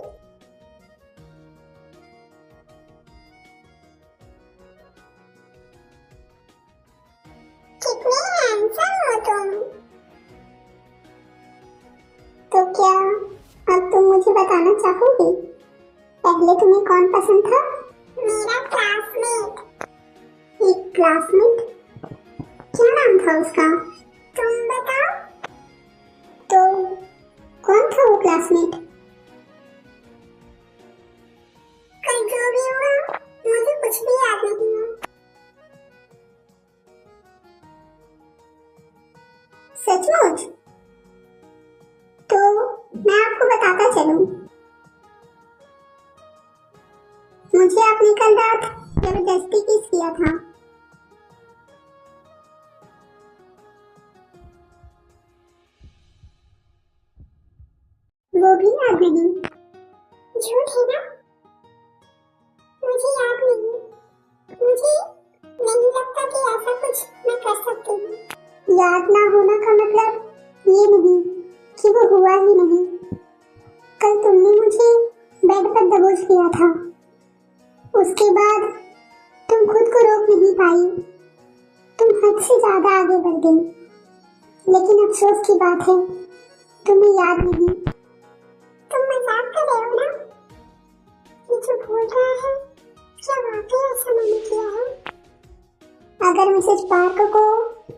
कितने हैंडसम हो तुम। तो क्या अब तुम मुझे बताना चाहोगी, पहले तुम्हें कौन पसंद था? मेरा क्लासमेट। एक क्लासमेट? क्या नाम था उसका? तुम बताओ। तो कौन था वो क्लासमेट? कल जो भी हुआ, मुझे कुछ भी याद नहीं है। सचमुच? तो मैं आपको बताता चलूं, मुझे आपने कल रात जबरदस्ती किस किया था। वो भी याद नहीं? झूठ है ना? मुझे याद नहीं। मुझे नहीं लगता कि ऐसा कुछ मैं कर सकती हूँ। याद ना होना का मतलब ये नहीं कि वो हुआ ही नहीं। कल तुमने मुझे बेड पर दबोच लिया था, उसके बाद तुम खुद को रोक नहीं पाई। तुम हद से ज्यादा आगे बढ़ गई। लेकिन अफसोस की बात है, तुम्हें याद नहीं। तुम मजाक कर रहे हो ना? ये जो बोल रहा है, क्या वाकई ऐसा मैंने किया है? अगर मिसेज पार्कर को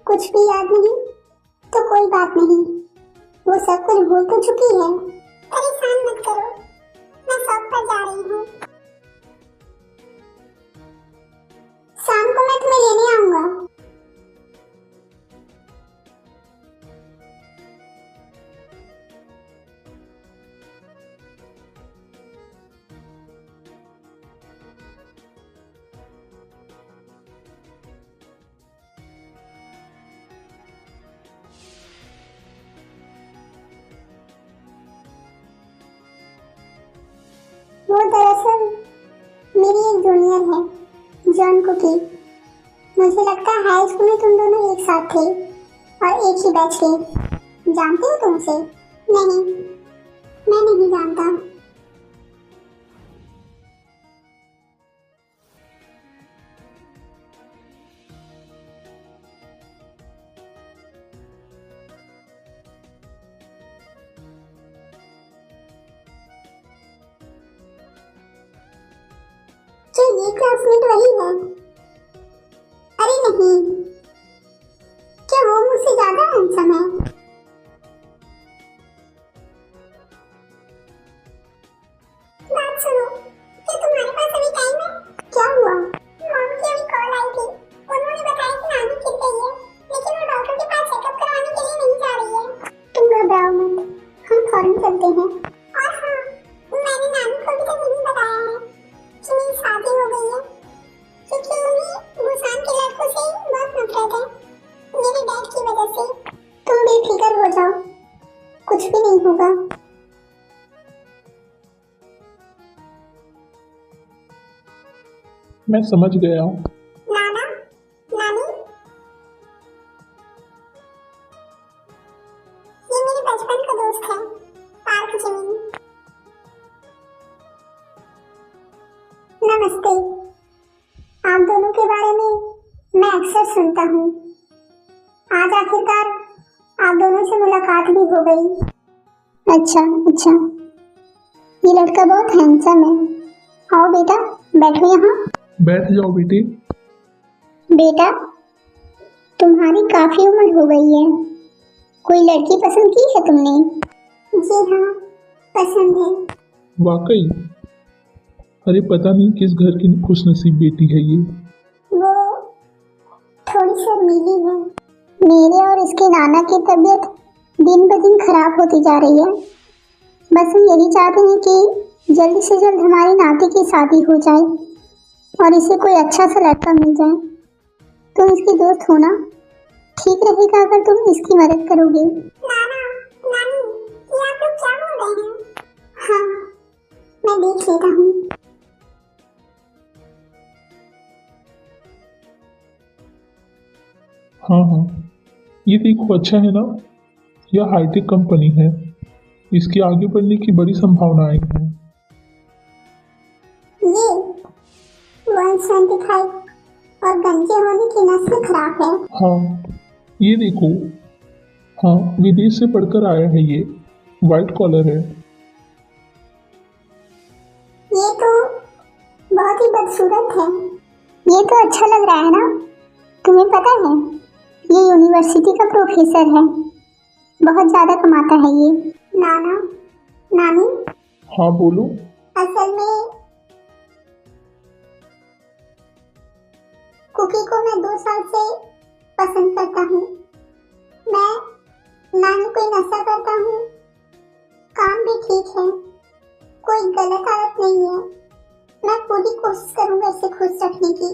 कुछ भी याद नहीं तो कोई बात नहीं, वो सब कुछ भूल तो चुकी है। परेशान मत करो, मैं शॉप पर जा रही हूँ। शाम को मैं तुम्हें लेने आऊंगा। वो दरअसल मेरी एक जूनियर है, जॉन कुकी। मुझे लगता है हाई स्कूल में तुम दोनों एक साथ थे और एक ही बैच के। जानते हो तुम उसे? नहीं, मैं नहीं जानता। क्या ये क्लासमेट वही है? अरे नहीं, क्या वो मुझसे ज्यादा हैंडसम है? बात सुनो, क्या तुम्हारे पास अभी टाइम है? क्या हुआ? मॉम की अभी कॉल आई थी, उन्होंने बताया कि नानी गिर गई है, लेकिन वो डॉक्टर के पास चेकअप करवाने के लिए नहीं जा रही है। तुम घबराओ मत, हम फौरन चलते हैं। और हाँ, मैंने नानी को अभी तक नहीं बताया है कि मेरी शादी हो गई है, क्योंकि उन्हें भूसान के लड़कों से बहुत नफरत है, मेरे डैड की वजह से। तुम बेफिक्र हो जाओ, कुछ भी नहीं होगा। मैं समझ गया हूँ। नाना, नानी, ये मेरे बचपन का दोस्त है, पार्क जिमिन। नमस्ते। आप दोनों के बारे में मैं अक्सर सुनता हूँ। आज आखिरकार आप दोनों से मुलाकात भी हो गई। अच्छा, ये लड़का बहुत हैंडसम है। आओ बेटा, बैठो यहाँ। बैठ जाओ बेटी। बेटा, तुम्हारी काफी उम्र हो गई है, कोई लड़की पसंद की है तुमने? जी हाँ, पसंद है। वाकई? अरे पता नहीं किस घर की खुशनसीब बेटी है ये। वो थोड़ी शर्मीली है। मेरे और इसके नाना की तबीयत दिन ब दिन खराब होती जा रही है। बस हम यही चाहते हैं कि जल्द से जल्द हमारी नाती की शादी हो जाए और इसे कोई अच्छा सा लड़का मिल जाए। तुम इसकी दोस्त हो ना, ठीक रहेगा अगर तुम इसकी मदद करोगे। नाना, नानी, ये आप लोग क्या बोल रहे हैं? हाँ, मैं देख लेता हूँ। हाँ हाँ, ये देखो अच्छा है ना, यह हाईटेक कंपनी है, इसके आगे बढ़ने की बड़ी संभावनाएं हैं। ये 175 और गंजे होने की नस्ल खराब है। हाँ ये देखो, हाँ विदेश से पढ़कर आया है ये, वाइट कॉलर है। ये तो बहुत ही बदसूरत है। ये तो अच्छा लग रहा है ना? तुम्हें पता है ये यूनिवर्सिटी का प्रोफेसर है, बहुत ज्यादा कमाता है ये। नाना, नानी, हाँ बोलो। असल में कुकी को मैं 2 साल से पसंद करता हूँ। मैं ना ही कोई नशा करता हूँ, काम भी ठीक है, कोई गलत आदत नहीं है। मैं पूरी कोशिश करूँगा इसे खुश रखने की।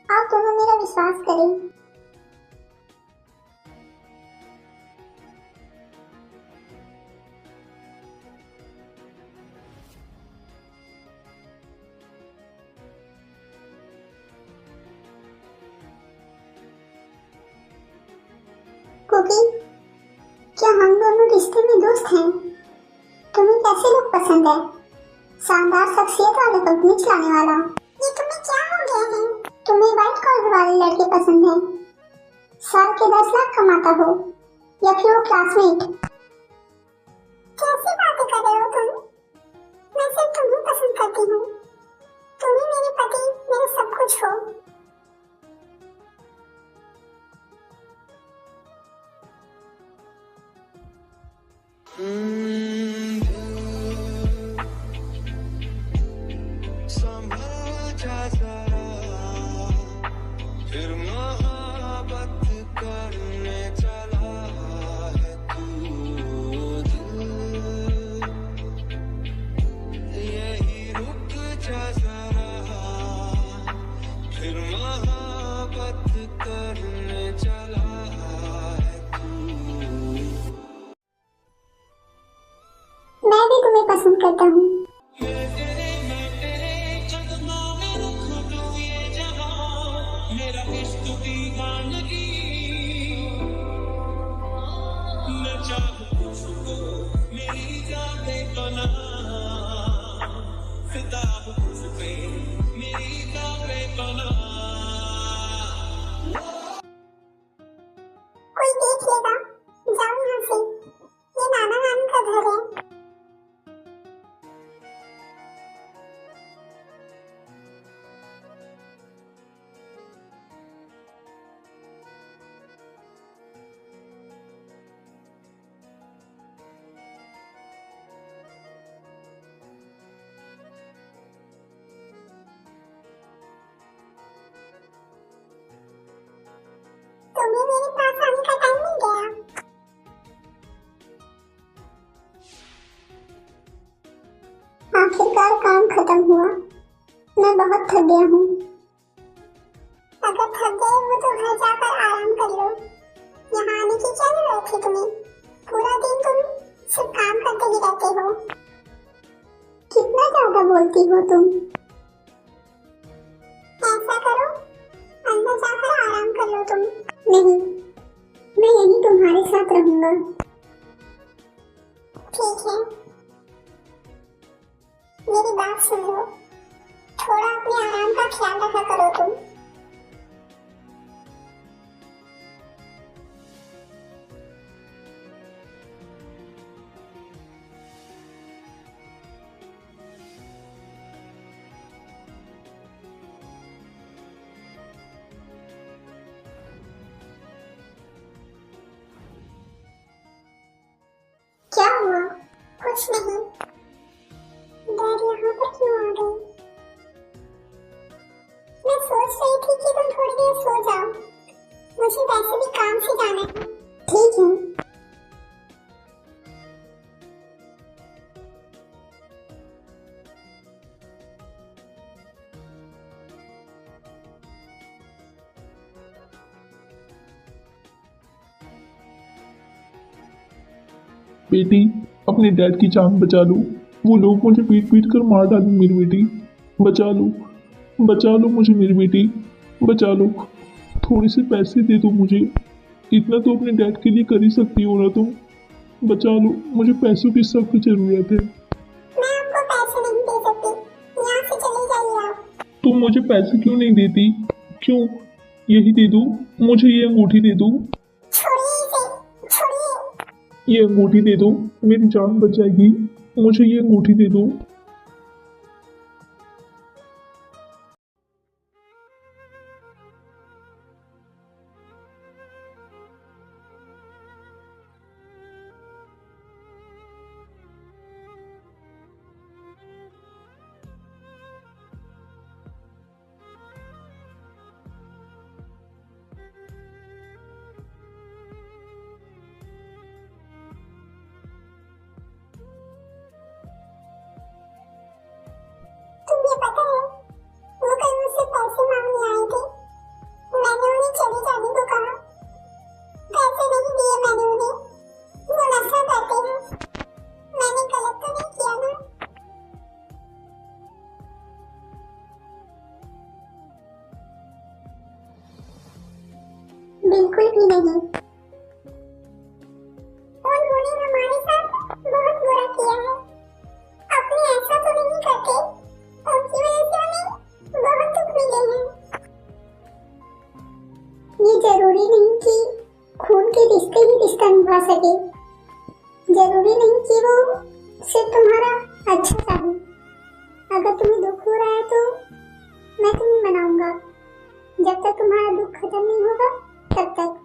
आप दोनों मेरा विश्वास करें। कुकी, क्या हम दोनों रिश्ते में दोस्त हैं? तुम्हें कैसे लोग पसंद है? शानदार शख्सियत वाला, कंपनी चलाने वाला। ये तुम्हें क्या हो गया है? तुम्हें व्हाइट कॉलर वाले लड़के पसंद है? साल के 10 लाख कमाता हो या फिर वो क्लासमेट? कैसी बातें कर रहे हो तुम? मैं सिर्फ तुम्हें पसंद करती हूँ। तुम ही मेरे पति, मेरा सब कुछ हो। संभल जा जरा, फिर मोहब्बत करने चला है तू दिल, यही रुक जा जरा, फिर मोहब्बत करने चला है तू। मैं भी तुम्हें पसंद करता हूँ। कोई देख लेगा, जाओ यहाँ से। ये नाना नानी का घर है। तुम्हें मेरे पास आने का टाइम मिल गया। आखिरकार काम खत्म हुआ। मैं बहुत थक गया हूँ। अगर थक गए हो तो घर जाकर आराम कर लो। यहाँ आने की क्या जरूरत है तुम्हें? पूरा दिन तुम सिर्फ काम करते ही रहते हो। कितना ज्यादा बोलती हो तुम। ऐसा करो, अंदर जाकर आराम कर लो तुम। नहीं, मैं यहीं तुम्हारे साथ रहूंगा। ठीक है, मेरी बात सुन लो। थोड़ा अपने आराम का ख्याल रखा करो तुम। क्या हुआ? कुछ नहीं। डैड यहाँ पर क्यों आ गए? मुझे वैसे भी काम से जाना है। ठीक है। बेटी, अपने डैड की जान बचा लो। वो लोग मुझे पीट पीट कर मार डालें मेरी बेटी। बचा लो, बचा लो मुझे मेरी बेटी, बचा लो। थोड़े से पैसे दे दो मुझे, इतना तो अपने डैड के लिए कर ही सकती हो ना तुम। बचा लो, मुझे पैसों की सख्त जरूरत है। मैं आपको पैसे नहीं दे सकती, यहाँ से चले जाइए आप। तुम मुझे पैसे क्यों नहीं देती? क्यों? यही दे दो, मुझे ये अंगूठी दे दो। छोड़िए इसे, छोड़िए। ये अंगूठी दे दो, मेरी जान बच जाएगी। मुझे ये अंगूठी दे दो। तुम्हें पता है, वो कल मुझसे पैसे मांगने आए थे। मैंने उन्हें चले जाने को कहा। पैसे नहीं दिए मैंने उन्हें। वो नशा करते हैं। मैंने गलत तो नहीं किया ना? बिल्कुल भी नहीं। उन्होंने हमारे साथ बहुत बुरा किया है। अपने ऐसा तो नहीं करते। उनकी वजह से हमें बहुत दुख मिले हैं। ये जरूरी नहीं कि खून के रिश्ते ही रिश्ता निभा सके। जरूरी नहीं कि वो सिर्फ तुम्हारा अच्छा चाहे। अगर तुम्हें दुख हो रहा है तो मैं तुम्हें मनाऊंगा। जब तक तुम्हारा दुख खत्म नहीं होगा तब तक।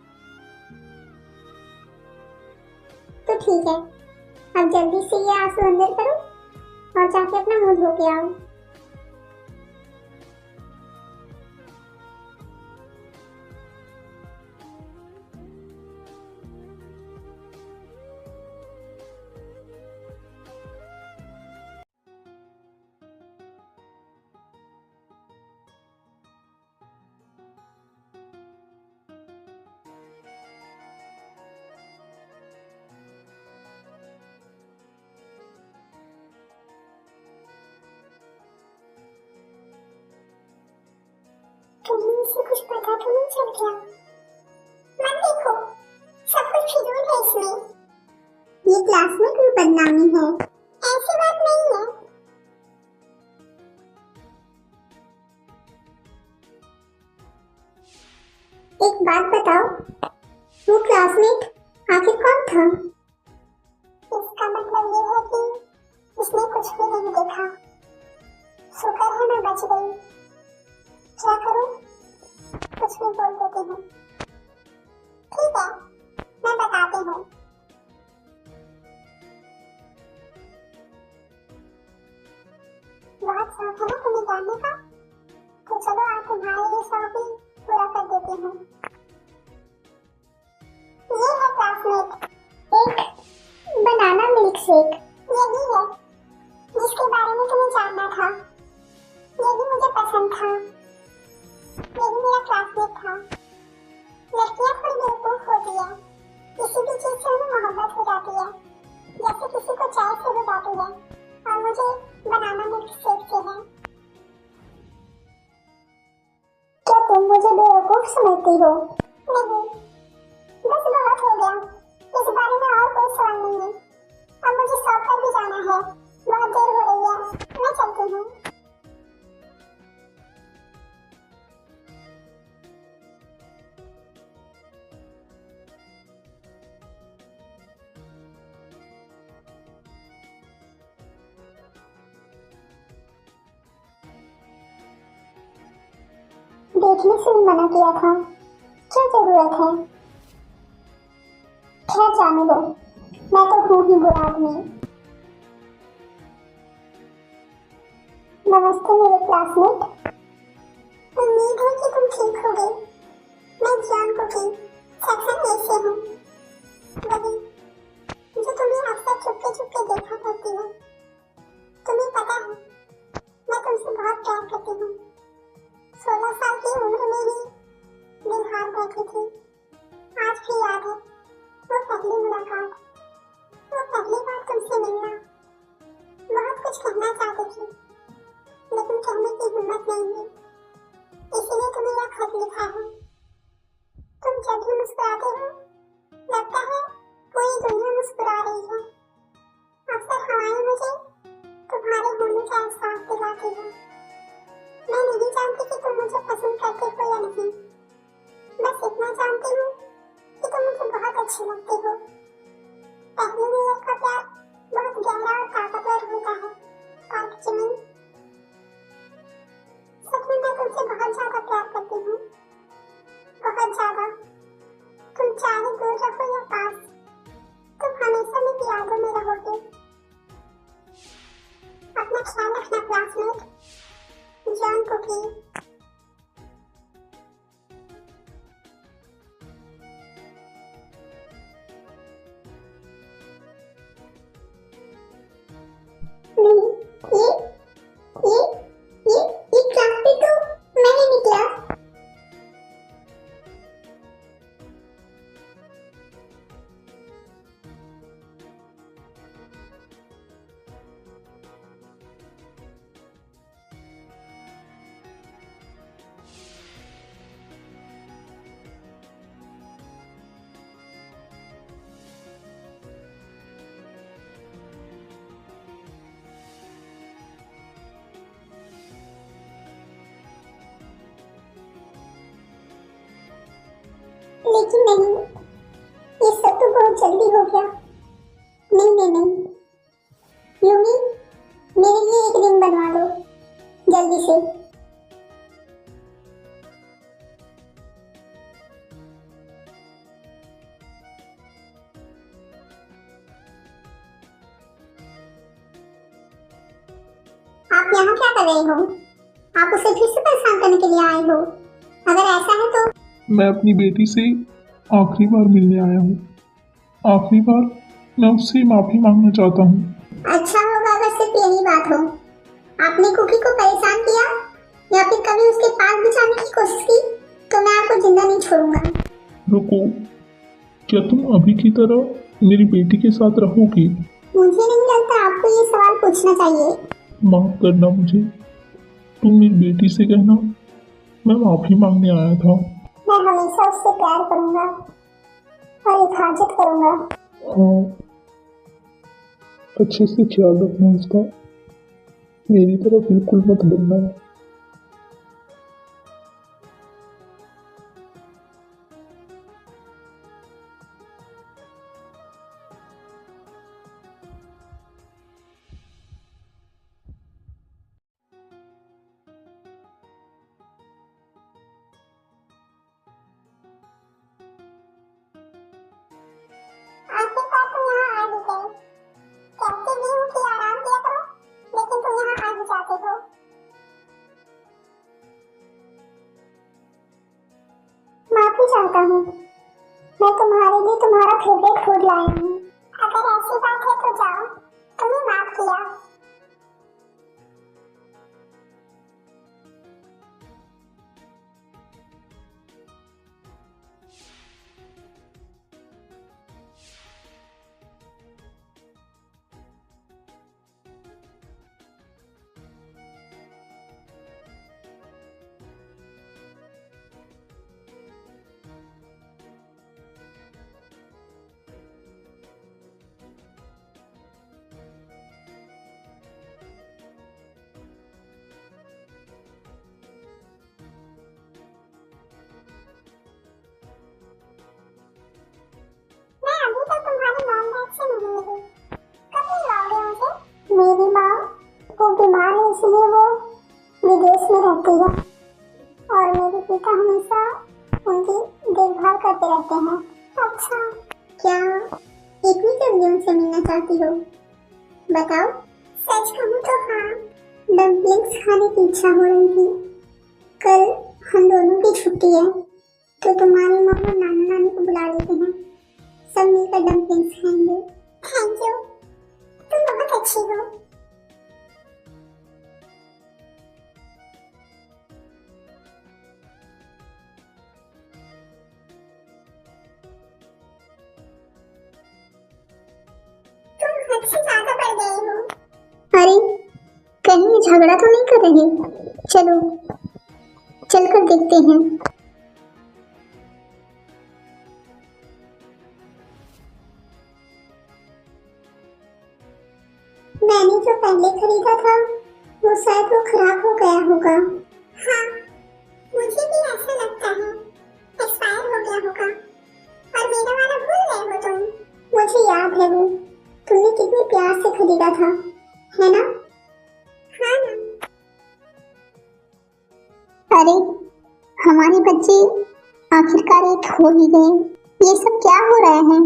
तो ठीक है, अब जल्दी से ये आंसू अंदर करो और जाके अपना मुंह धो के आओ। कहीं से कुछ पता तो नहीं चल गया? मत देखो, सब कुछ फिजूल है इसमें। ये क्लास में कोई बदनामी है, ऐसी बात नहीं है। एक बात बताओ, वो क्लासमेट आखिर कौन था? इसका मतलब ये है कि उसने कुछ भी नहीं देखा। शुक्र है मैं बच गई। क्या करूं? कुछ भी बोल देती हूँ। ठीक है, मैं बताती हूँ। बहुत शौक है ना तुम्हें जानने का, तो चलो आज तुम्हारे लिए शौक ही पूरा कर देती हूँ। ये है क्लासमेट, एक बनाना मिल्क शेक। यही है जिसके बारे में तुम्हें जानना था। यही मुझे पसंद था। यही मेरा क्लासमेट था। लड़कियां थोड़ी बेवकूफ होती है, किसी भी चीज से उन्हें मोहब्बत हो जाती है, जैसे किसी को चाय से हो जाती है, और मुझे बनाना मिल्क शेक से है। क्या तुम मुझे बेवकूफ समझती हो? नहीं, बस बहुत हो गया। इस बारे में और कोई सवाल नहीं है। अब मुझे शॉप पर भी जाना है, बहुत देर हो रही है। मैं चलती हूँ। देखने से भी मना किया था, क्या जरूरत है? खैर जाने दो, मैं तो हूँ ही बुरा आदमी। नमस्ते मेरे क्लासमेट। उम्मीद है कि तुम ठीक होगे। मैं जॉन कुकी सेक्शन ए से हूँ, वही जो तुम्हें अक्सर चुपके चुपके देखा करती है। तुम्हें पता है मैं तुमसे बहुत प्यार करती हूँ। 16 साल की उम्र में ही दिल हार बैठी थी। आज भी याद है वो पहली मुलाकात, वो पहली बार तुमसे मिलना। बहुत कुछ कहना चाहती थी लेकिन कहने की हिम्मत नहीं हुई, इसलिए तुम्हें यह खत लिखा है। तुम जब भी मुस्कुराते हो लगता है पूरी दुनिया मुस्कुरा रही है। अक्सर हवाएं मुझे तुम्हारे होने का एहसास दिलाती है। मैं नहीं जानती कि तुम मुझे पसंद करते हो या नहीं, बस इतना जानती हूँ कि तुम मुझे बहुत अच्छी लगती हो। पहली नजर का प्यार बहुत गहरा और ताकतवर होता है पार्क जिमिन। सच में मैं तुमसे बहुत ज्यादा प्यार करती हूँ, बहुत ज्यादा। तुम चाहे दूर रहो या पास, तुम हमेशा मेरी यादों में रहोगे। अपना ख्याल रखना क्लासमेट, जॉन कुकी। ये क्लास पे तो मैंने निकला। लेकिन नहीं, ये सब तो बहुत जल्दी हो गया। नहीं, यूमी मेरे लिए एक दिन बनवा दो जल्दी से। आप यहाँ क्या कर रहे हो? आप उसे फिर से परेशान करने के लिए आए हो? अगर ऐसा है तो मैं अपनी बेटी से आखिरी बार मिलने आया हूँ। आखिरी बार मैं उससे माफ़ी मांगना चाहता हूँ। अच्छा होगा अगर सिर्फ यही बात हो। आपने कुकी को परेशान किया या फिर कभी उसके पास भी जाने की कोशिश की तो मैं आपको जिंदा नहीं छोड़ूंगा। रुको, क्या तुम अभी की तरह मेरी बेटी के साथ रहोगी? मुझे नहीं लगता आपको ये सवाल पूछना चाहिए। माफ करना मुझे, तुम मेरी बेटी से कहना मैं माफ़ी मांगने आया था। मैं हमेशा उससे प्यार करूंगा और हिफाजत करूंगा। हाँ, अच्छे से ख्याल रखना उसका, मेरी तरह बिल्कुल मत बनना। आखिरकार तुम यहाँ आ भी गए। कहते भी हूँ कि आराम किया करो, लेकिन तुम यहाँ आ भी जाते हो। माफी चाहता हूँ, मैं तुम्हारे लिए तुम्हारा फेवरेट फूड लाया हूँ। अगर ऐसी बात है तो जाओ, तुम्हें माफ किया। मेरी माँ वो बीमार है इसलिए वो विदेश में रहती है और मेरे पिता हमेशा उनकी देखभाल करते रहते हैं। अच्छा, क्या इतनी जल्दी उनसे मिलना चाहती हो? बताओ। सच कहूँ तो हाँ, डम्पलिंग्स खाने की इच्छा हो रही थी। कल हम दोनों की छुट्टी है तो तुम्हारी मम्मा नाना नानी को बुला लेते हैं, सब मिलकर डम्पलिंग्स खाएंगे। थैंक यू, तुम बहुत अच्छी हो। तुम हद से ज्यादा बढ़ गए हो। अरे कहीं झगड़ा तो नहीं कर रहे? चलो चलकर देखते हैं। मैंने जो पहले खरीदा था वो शायद वो खराब हो गया होगा। हाँ, मुझे भी ऐसा लगता है, एक्सपायर हो गया होगा। और मेरा वाला भूल गए हो तुम? मुझे याद है वो तुमने कितने प्यार से खरीदा था, है ना? हाँ ना। अरे हमारे बच्चे आखिरकार एक हो ही गए। ये सब क्या हो रहा है?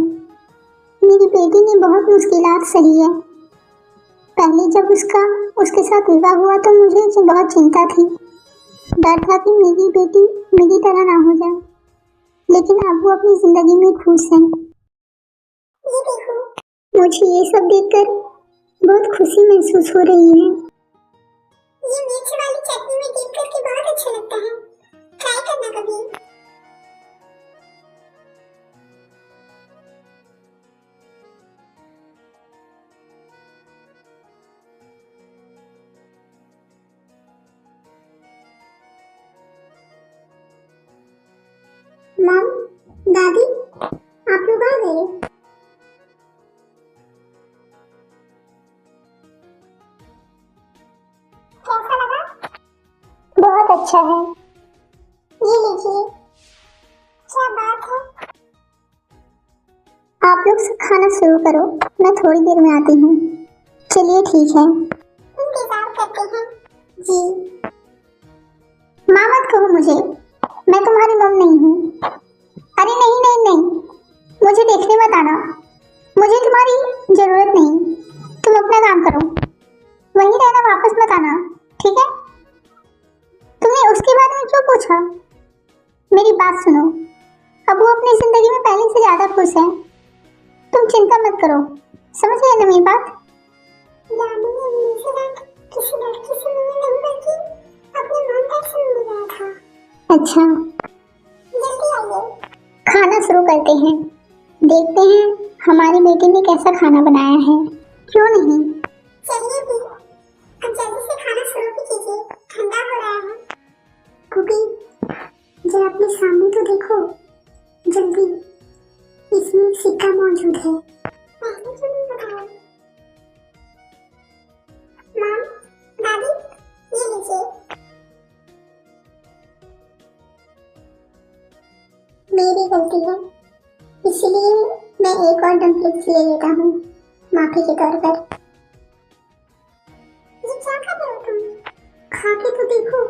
मेरी बेटी ने बहुत मुश्किलात सही है। पहले जब उसके साथ विवाह हुआ तो मुझे बहुत चिंता थी, डर था कि मेरी बेटी मेरी तरह ना हो जाए, लेकिन अब वो अपनी जिंदगी में खुश है। ये देखो, मुझे ये सब देखकर बहुत खुशी महसूस हो रही है। ये मिर्च वाली चटनी में डिप करके बहुत अच्छा लगता है, ट्राई करना कभी। मॉम, दादी, आप लोग आ गए? कैसा लगा? बहुत अच्छा है। ये लीजिए। क्या बात है? आप लोग सब खाना शुरू करो, मैं थोड़ी देर में आती हूँ। चलिए ठीक है। इंतजार करते हैं। जी। माँ मत कहो मुझे, मैं तुम्हारी मम नहीं हूँ। अरे नहीं नहीं नहीं, मुझे देखने मत आना, मुझे तुम्हारी जरूरत नहीं। तुम अपना काम करो, वहीं रहना, वापस मत आना, ठीक है? तुमने उसके बारे में क्यों पूछा? मेरी बात सुनो, अब वो अपनी जिंदगी में पहले से ज्यादा खुश है। तुम चिंता मत करो, समझ गए ना मेरी बात? किसी लड़की से मिलने नहीं बल्कि अपने मन से मिल गया था। अच्छा, जल्दी आइए। खाना शुरू करते हैं, देखते हैं हमारी बेटी ने कैसा खाना बनाया है। क्यों नहीं? चलिए भी, अब जल्दी से खाना शुरू भी कीजिए, ठंडा हो रहा है। कुकी, जरा अपने सामने तो देखो, जल्दी। इसमें एक सिक्का मौजूद है, पहले क्यों नहीं बताया? मॉम, दादी, ये लीजिए। मेरी गलती है, इसलिए मैं एक और डम्पलिंग्स ले लेता हूँ माफी के तौर पर। ये क्या कर रहे हो तुम? खा के तो देखो।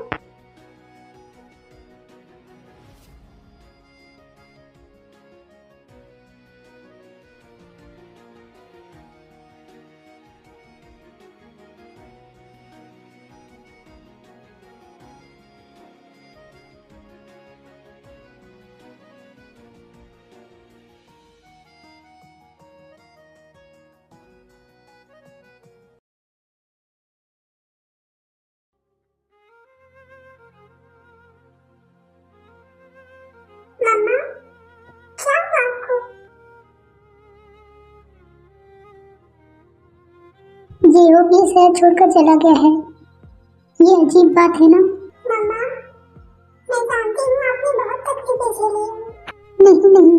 मम्मा, क्या हुआ आपको? जीरो भी शहर छोड़कर चला गया है, ये अजीब बात है ना? मम्मा, मैं जानती हूँ आपने बहुत तकलीफें झेली हैं। नहीं नहीं,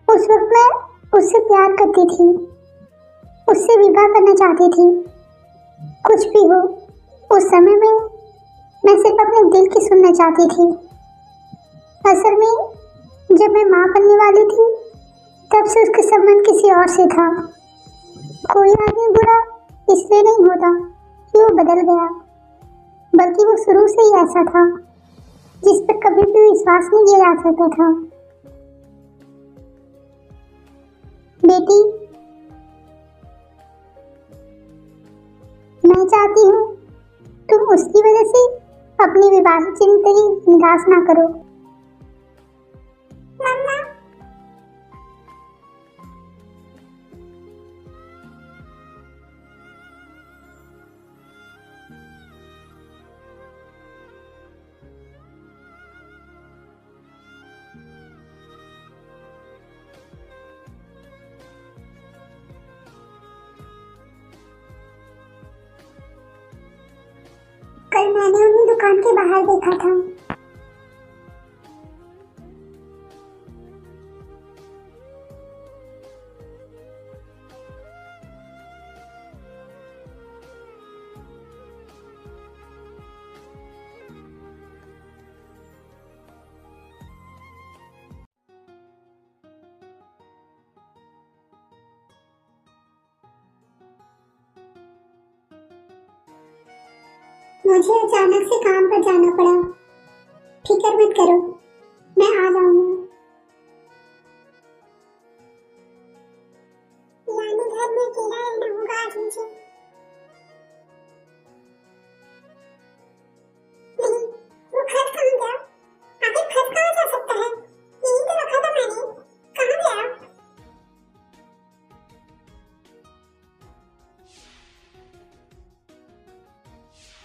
उस वक्त मैं उससे प्यार करती थी, उससे विवाह करना चाहती थी। कुछ भी हो, उस समय में मैं सिर्फ अपने दिल की सुनना चाहती थी। असल में जब मैं माँ बनने वाली थी तब से उसके संबंध किसी और से था। कोई आदमी बुरा इसलिए नहीं होता कि वो बदल गया, बल्कि वो शुरू से ही ऐसा था जिस पर कभी भी विश्वास नहीं किया जा सकता था। बेटी, मैं चाहती हूँ तुम उसकी वजह से अपनी विवाहित जिंदगी निराश ना करो। कल मैंने उन्हें दुकान के बाहर देखा था। मुझे अचानक से काम पर जाना पड़ा। फिक्र मत करो, मैं आ जाऊंगी। यानी घर में अकेला रहना होगा आज मुझे। नहीं, वो खत कहाँ गया? आखिर खत कहाँ जा सकता है? यहीं तो रखा था मैंने। कहाँ गया?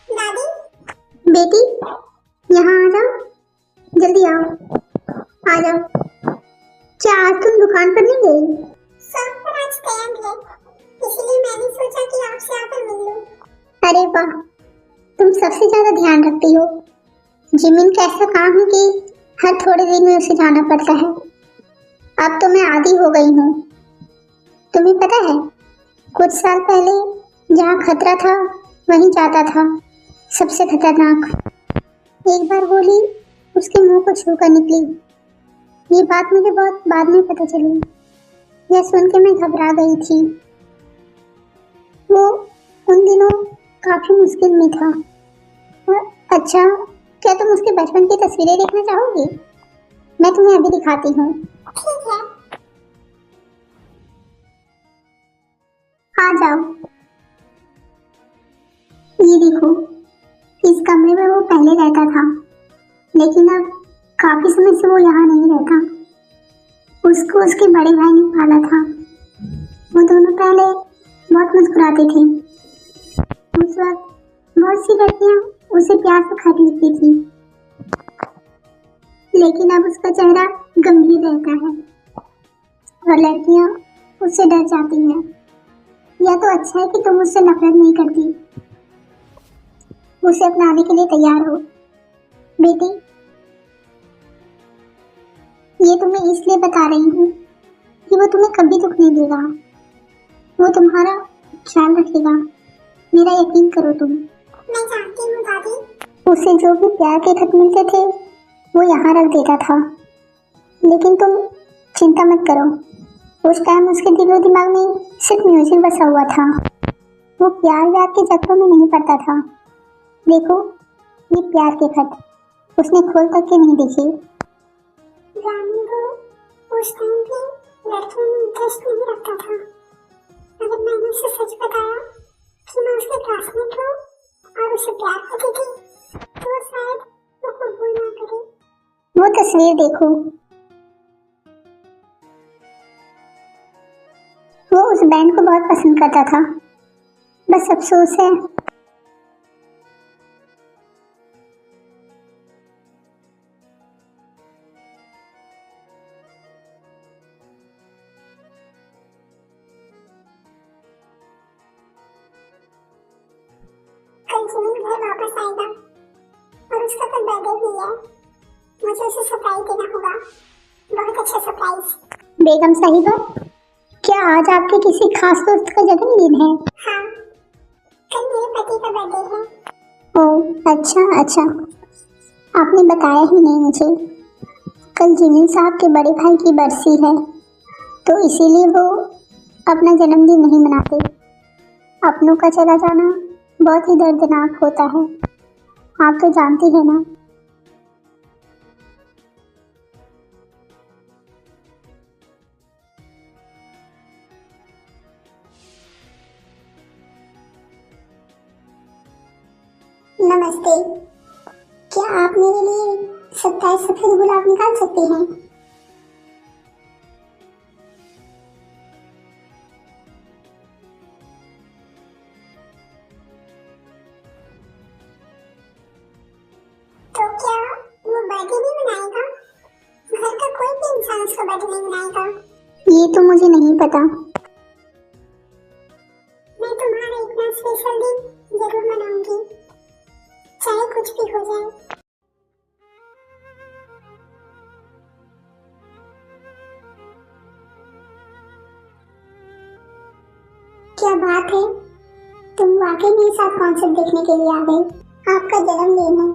दादी, बेटी, यहाँ आ जाओ, जल्दी आओ, आ जाओ। क्या आज तुम दुकान पर नहीं गई? सब पर आज तैयार है, इसलिए मैंने सोचा कि आपसे आकर मिल लूं। अरे वाह, तुम सबसे ज्यादा ध्यान रखती हो। जिमिन का ऐसा काम है कि हर थोड़े दिन में उसे जाना पड़ता है। अब तो मैं आदी हो गई हूँ। तुम्हें पता है, कुछ साल पहले जहाँ खतरा था वहीं जाता था। सबसे खतरनाक। एक बार गोली उसके मुंह को छूकर निकली। ये बात मुझे बहुत बाद में पता चली। यह सुन के मैं घबरा गई थी। वो उन दिनों काफी मुश्किल में था। अच्छा, क्या तुम उसके बचपन की तस्वीरें देखना चाहोगी? मैं तुम्हें अभी दिखाती हूँ। ठीक है, आ जाओ। ये देखो, इस कमरे में वो पहले रहता था, लेकिन अब काफी समय से वो यहाँ नहीं रहता। उसको उसके बड़े भाई ने पाला था। वो दोनों पहले बहुत मुस्कुराते थे। उस वक्त बहुत सी लड़कियां उसे प्यार से खत लिखती थी, लेकिन अब उसका चेहरा गंभीर रहता है और लड़कियां उससे डर जाती हैं। यह तो अच्छा है कि तुम उससे नफरत नहीं करती, उसे अपनाने के लिए तैयार हो। बेटी, ये तुम्हें इसलिए बता रही हूँ कि वो तुम्हें कभी दुख नहीं देगा। वो तुम्हारा ख्याल रखेगा, मेरा यकीन करो तुम। मैं जानती हूँ दादी। उसे जो भी प्यार के खत मिलते थे वो यहाँ रख देता था, लेकिन तुम चिंता मत करो। उस टाइम उसके दिलो दिमाग में सिर्फ म्यूजिक बसा हुआ था। वो प्यार व्यार के चक्करों में नहीं पड़ता था। देखो, ये प्यार के खत उसने खोल तक के नहीं देखे। रानी को उस टाइम पे लड़कियों में इंटरेस्ट नहीं रखता था। अगर मैंने उसे सच बताया कि मैं उसके क्लासमेट हूँ और उसे प्यार करती थी, तो शायद वो कबूल ना करे। वो तस्वीर देखो, वो उस बैंड को बहुत पसंद करता था। बस अफसोस है कल जिमिन घर वापस आएगा और उसका कल बर्थडे भी है। मुझे उसे सरप्राइज देना होगा, बहुत अच्छा सरप्राइज। बेगम साहिबा, क्या आज आपके किसी खास दोस्त का जन्मदिन है? हाँ, कल मेरे पति का बर्थडे है। ओह अच्छा, आपने बताया ही नहीं मुझे। कल जिमिन साहब के बड़े भाई की बरसी है, तो इसीलिए वो अपना जन्मदिन नहीं मनाते। अपनों का चला जाना बहुत ही दर्दनाक होता है, आप तो जानती हैं ना। नमस्ते, क्या आप मेरे लिए 27 सफेद गुलाब निकाल सकते हैं? तो क्या वो बर्थडे भी मनाएगा? घर का कोई भी इंसान उसका बर्थडे नहीं मनाएगा। ये तो मुझे नहीं पता। मैं तुम्हारा इतना स्पेशल दिन जरूर मनाऊंगी, चाहे चाहे कुछ भी हो जाए। क्या बात है, तुम वाकई मेरे साथ कॉन्सर्ट देखने के लिए आ गए। आपका जन्मदिन है,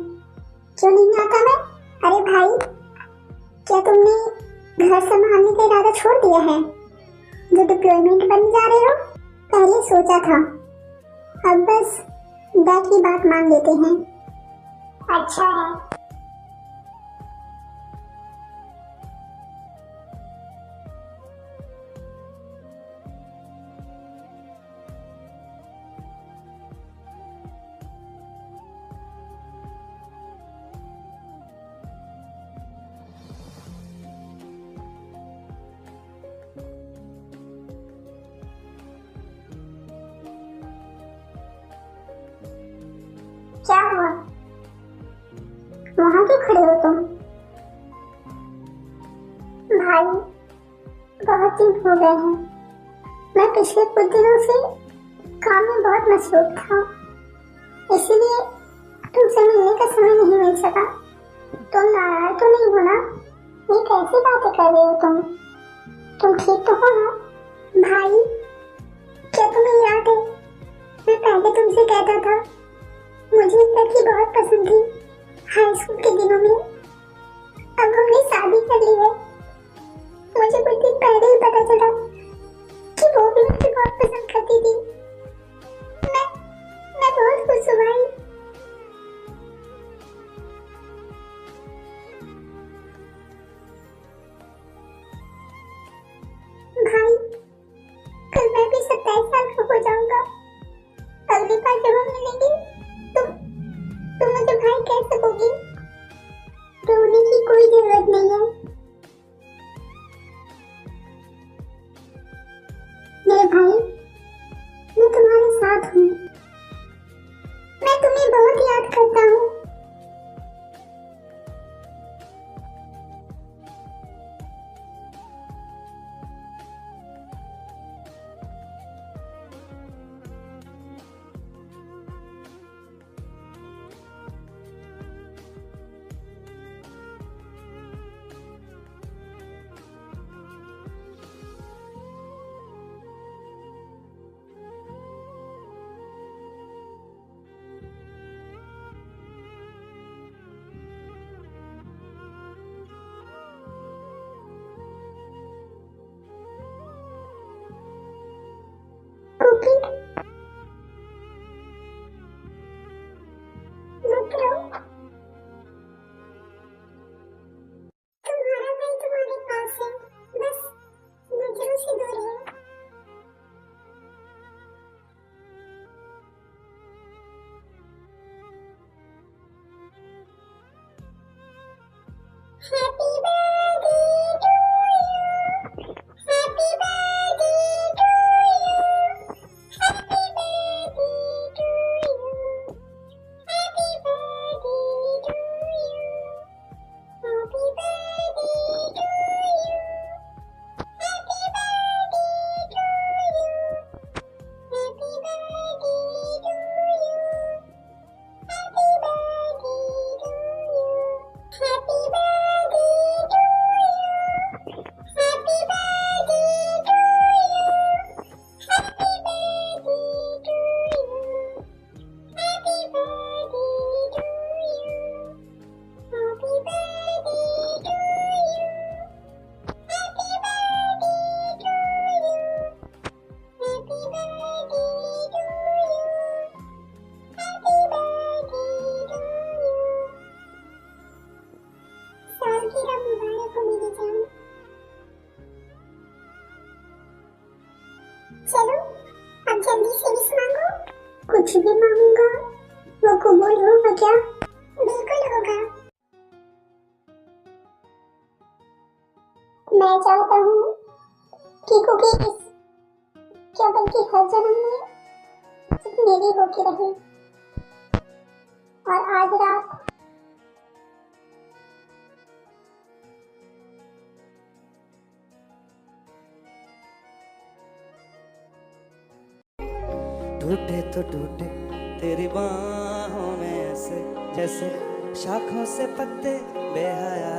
क्यों नहीं आता मैं? अरे भाई, क्या तुमने घर संभालने का इरादा छोड़ दिया है? जो डिप्लॉयमेंट बनने जा रहे हो? पहले सोचा था, अब बस बैग की बात मान लेते हैं। अच्छा है। क्या हुआ? वहां क्यों खड़े हो तुम? भाई, बहुत दिन हो गए हैं। मैं पिछले कुछ दिनों से काम में बहुत मसरूफ था, इसीलिए तुमसे मिलने का समय नहीं मिल सका। तुम नाराज तो नहीं हो ना? ये कैसी बातें कर रहे हो तुम? तुम ठीक तो हो ना? भाई, क्या तुम्हें याद है, मैं पहले तुमसे कहता था मुझे एक लड़की बहुत पसंद थी हाई स्कूल के दिनों में। अब हमने शादी कर ली है। मुझे कुछ दिन पहले ही पता चला कि वो भी मुझे बहुत पसंद करती थी। मैं बहुत खुश हूँ भाई। भाई, कल मैं भी 27 साल का हो जाऊंगा। अगली बार जब हम मिलेंगे तुम मुझे भाई कह सकोगी। रोने की कोई जरूरत नहीं है। मेरे भाई, मैं तुम्हारे साथ हूँ। मैं तुम्हें बहुत याद करता हूँ। ओके, मत रो। तुम्हारा भाई तुम्हारे पास है, बस नजरों से दूर है। Happy birthday to you, happy birthday to you, happy birthday to you, happy birthday to you, happy birthday to you, happy birthday to you, happy birthday to you, happy birthday to you, happy birthday to you, happy birthday to you, happy birthday to you, happy birthday to you, happy birthday to you, happy birthday to you, happy birthday to you, happy birthday to you. सालगिरह मुबारक हो मेरी जान। चलो, अब जल्दी से विश मांगो। कुछ भी मांगूंगा वो कबूल होगा क्या? बिल्कुल होगा। मैं चाहता हूँ कि कुकी इस क्या बल्कि हर जन्म में सिर्फ मेरी होके रहे। और आज रात टूटे तो टूटे तेरी बाहों में ऐसे जैसे शाखों से पत्ते बेहया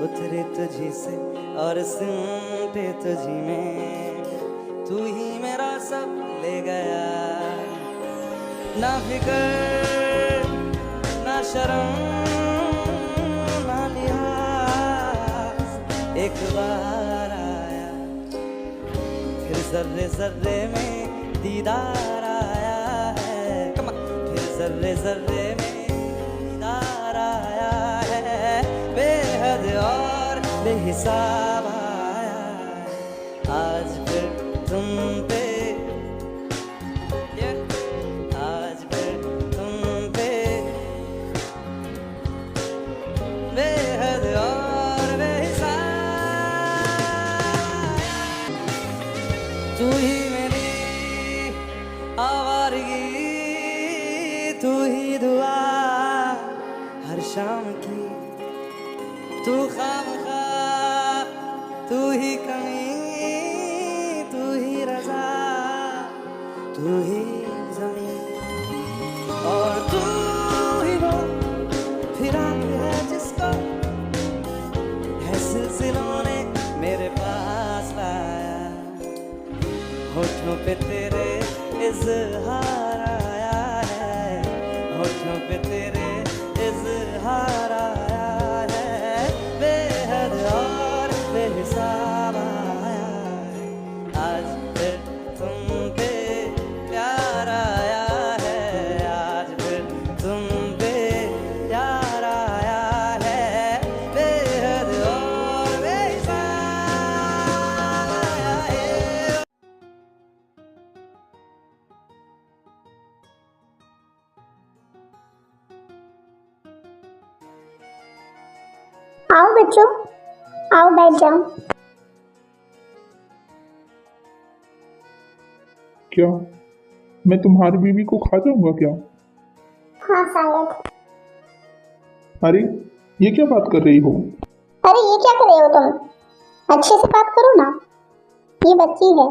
उतरे तुझी से और सिमटे तुझी में, तू ही मेरा सब ले गया। ना फिकर ना शर्म ना लिहाज, एक बार आया फिर जर्रे जर्रे में दीदार आया है, फिर जर्रे जर्रे में दीदार आया है, बेहद और बेहिसाब आया है। आज फिर तुम पे, आज फिर तुम पे बेहद और बेहिसाब। तू ही मेरी आवारगी, तू ही दुआ हर शाम की, तू खामखा, तू ही कमी, तू ही रजा, तू ही ज़मीन, और तू ही वो फिराक है जिसको है सिलसिलों ने मेरे पास लाया। होठों पे तेरे इज़हार आया है, होठों पे तेरे इज़हार आया है, बेहद और बेहिसाब आया है। आज फिर तुम पे प्यार आया है, आज फिर तुम पे प्यार आया है, बेहद और बेहिसाब आया है। आओ बच्चों, आओ बैठ जाओ। क्या मैं तुम्हारी बीवी को खा जाऊंगा क्या? हाँ शायद। अरे ये क्या बात कर रही हो? अरे ये क्या कर रहे हो तुम? अच्छे से बात करो ना, ये बच्ची है,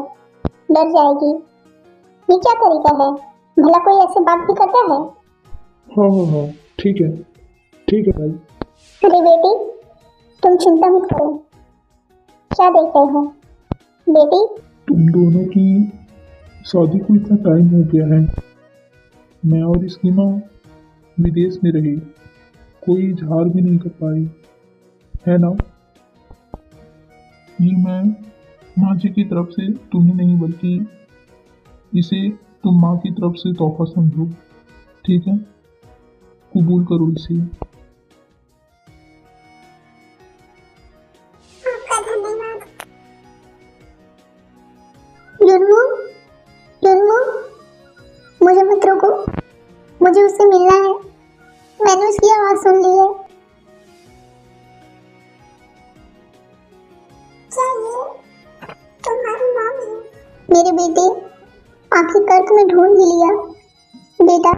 डर जाएगी। ये क्या तरीका है? भला कोई ऐसे बात भी करता है? हाँ, ठीक है भाई। अरे बेटी, तुम चिंता मत करो। क्या देख रहे हो बेटी? तुम दोनों की शादी को इतना टाइम हो गया है, मैं और इसकी माँ विदेश में रही, कोई इजहार भी नहीं कर पाई, है ना? ये मैं माँ जी की तरफ से तुम्हें नहीं बल्कि इसे तुम माँ की तरफ से तोहफा समझो, ठीक है? कबूल करो इसे। आपका धन्यवाद। युन्मू, युन्मू, मुझे मत रोको, मुझे उससे मिलना है। मैंने उसकी आवाज सुन ली है। क्या ये तुम्हारी माँ है? मेरे बेटे, आखिरकार तुम्हें ढूंढ ही लिया। बेटा,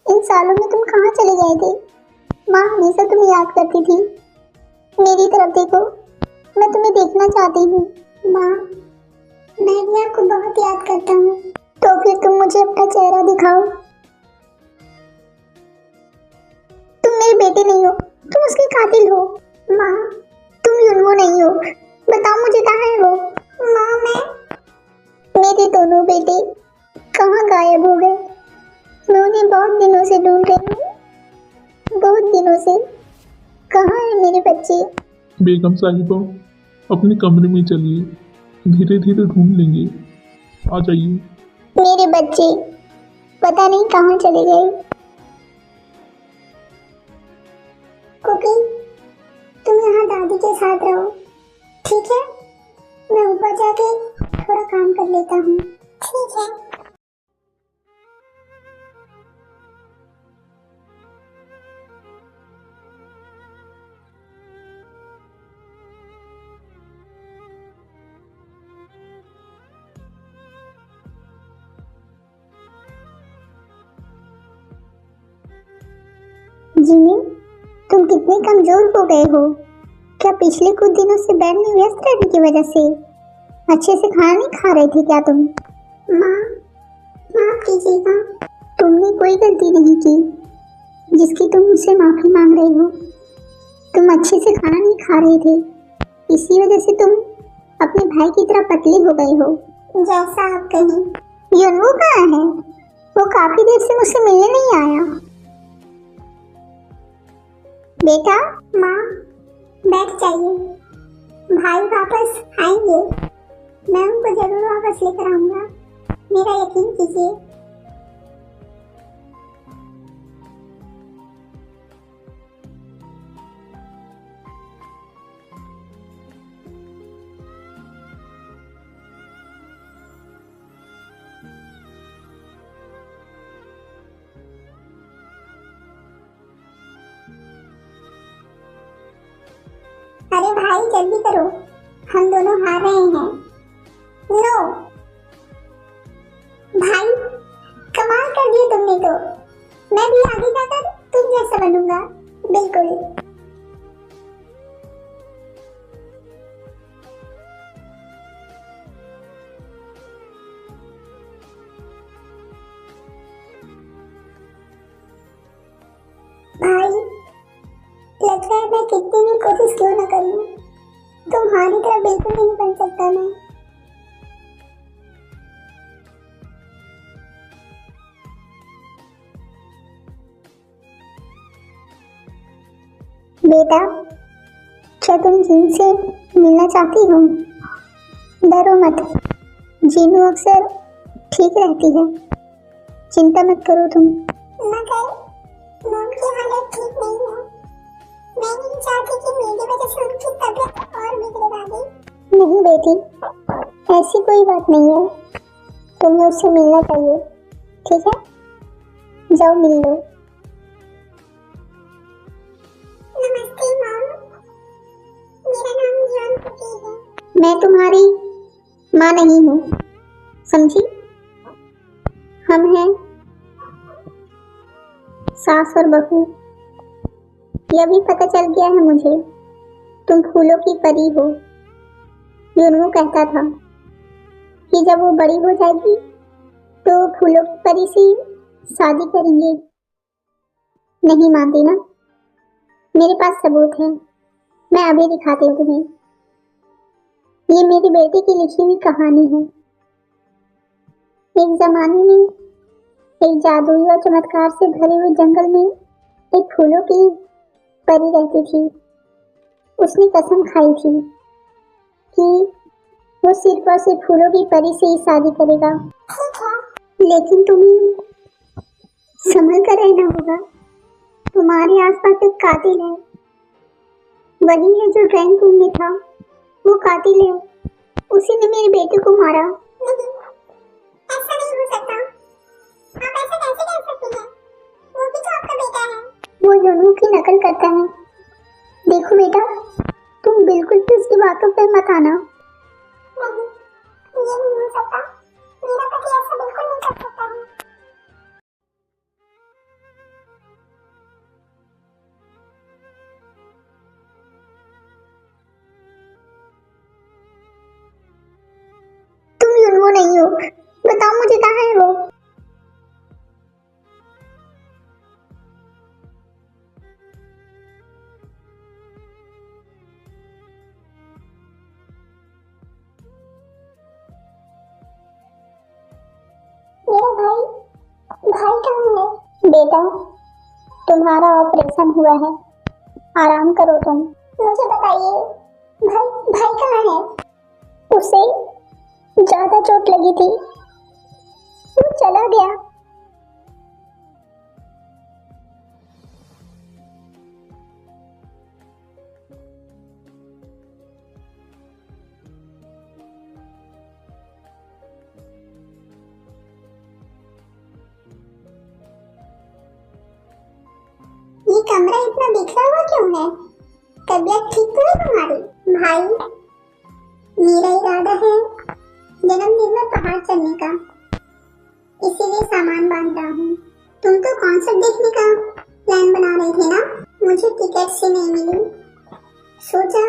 इन सालों में तुम कहाँ चले गए थे? माँ हमेशा तुम्हें याद करती थी। मेरी तरफ देखो, मैं तुम्हें देखना चाहती हूँ। माँ, मैं भी आपको बहुत याद करता हूँ। तो फिर तुम मुझे अपना चेहरा दिखाओ। तुम मेरे बेटे नहीं हो, तुम उसके कातिल हो। माँ, तुम युन्मू नहीं हो, बताओ मुझे कहाँ है वो? माँ, मेरे दोनों बेटे कहाँ गायब हो गए? मैं उन्हें बहुत दिनों से ढूंढ रही हूँ, बहुत दिनों से। कहाँ है मेरे बच्चे? बेगम साहिबा, अपने कमरे में चलिए, धीरे धीरे ढूंढ लेंगे, आ जाइए। मेरे बच्चे पता नहीं कहाँ चले गए। कुकी, तुम यहाँ दादी के साथ रहो, ठीक है? मैं ऊपर जाके थोड़ा काम कर लेता हूँ। ठीक है। जिमी, तुम कितने कमजोर हो गए हो। क्या पिछले कुछ दिनों से बेड में व्यस्त रहने की वजह से अच्छे से खाना नहीं खा रहे थे क्या तुम? माँ, माफ कीजिएगा। तुमने कोई गलती नहीं की जिसकी तुम मुझसे माफी मांग रहे हो। तुम अच्छे से खाना नहीं खा रहे थे, इसी वजह से तुम अपने भाई की तरह पतले हो गए हो। जैसा आप कहें। युनवू कहाँ है? वो काफी देर से मुझसे मिलने नहीं आया। बेटा, माँ बैठ जाइए, भाई वापस आएंगे, मैं उनको जरूर वापस लेकर आऊंगा, मेरा यकीन कीजिए। अरे भाई जल्दी करो, हम दोनों हार रहे हैं। नो भाई, कमाल कर दिया तुमने तो। मैं भी आगे जाकर तुम जैसा बनूंगा, बिल्कुल। भाई लगता है मैं कितनी भी कोशिश क्यों न करूं, तुम्हारी तरह बिल्कुल नहीं बन सकता मैं। बेटा, क्या तुम जीन से मिलना चाहती हो? डरो मत, जीनू अक्सर ठीक रहती है, चिंता मत करो तुम। मगर मॉम की हालत ठीक नहीं है, मैं नहीं चाहती कि मेरी वजह से उनकी तबीयत और बिगड़े दादी। नहीं बेटी, ऐसी कोई बात नहीं है, तुम्हें उससे मिलना चाहिए, ठीक है? जाओ मिल लो। नमस्ते मॉम, मेरा नाम जानकी है। मैं तुम्हारी माँ नहीं हूँ, समझी? हम हैं सास और बहू। यह भी पता चल गया है मुझे, तुम फूलों की परी हो। युनवू कहता था कि जब वो बड़ी हो जाएगी तो फूलों की परी से शादी करेंगे। नहीं मानती ना? मेरे पास सबूत है, मैं अभी दिखाती हूँ तुम्हें। ये मेरी बेटी की लिखी हुई कहानी है। एक जमाने में एक जादुई और चमत्कार से भरे हुए जंगल में एक फूलों की परी रहती थी। उसने कसम खाई थी कि वो सिर्फ और सिर्फ फूलों की परी से ही शादी करेगा। लेकिन तुम्हें संभल कर रहना होगा, तुम्हारे आसपास एक कातिल है, वही है जो ड्राइंग रूम में था, वो कातिल है, उसी ने मेरी बेटी को मारा। नहीं, ऐसा नहीं हो सकता, आप ऐसा कैसे कह सकती हैं? वो भी तो आपका बेटा है। वो युनवू की नकल करता है। देखो बेटा, तुम बिल्कुल भी उसकी बातों पर मत आना। नहीं, ये नहीं हो सकता, मेरा पति ऐसा बिल्कुल नहीं कर सकता है। तुम युनवू नहीं हो, बताओ मुझे कहाँ है वो? भाई कहाँ है? बेटा, तुम्हारा ऑपरेशन हुआ है, आराम करो तुम। मुझे बताइए, भाई कहाँ है? उसे ज्यादा चोट लगी थी, वो चला गया। ये कमरा इतना बिखरा हुआ क्यों है? तबीयत ठीक तो है तुम्हारी? भाई, मेरा इरादा है जन्मदिन में पहाड़ चढ़ने का, इसीलिए सामान बांध रहा हूँ। तुम तो कॉन्सर्ट देखने का प्लान बना रहे थे ना? मुझे टिकट से नहीं मिली, सोचा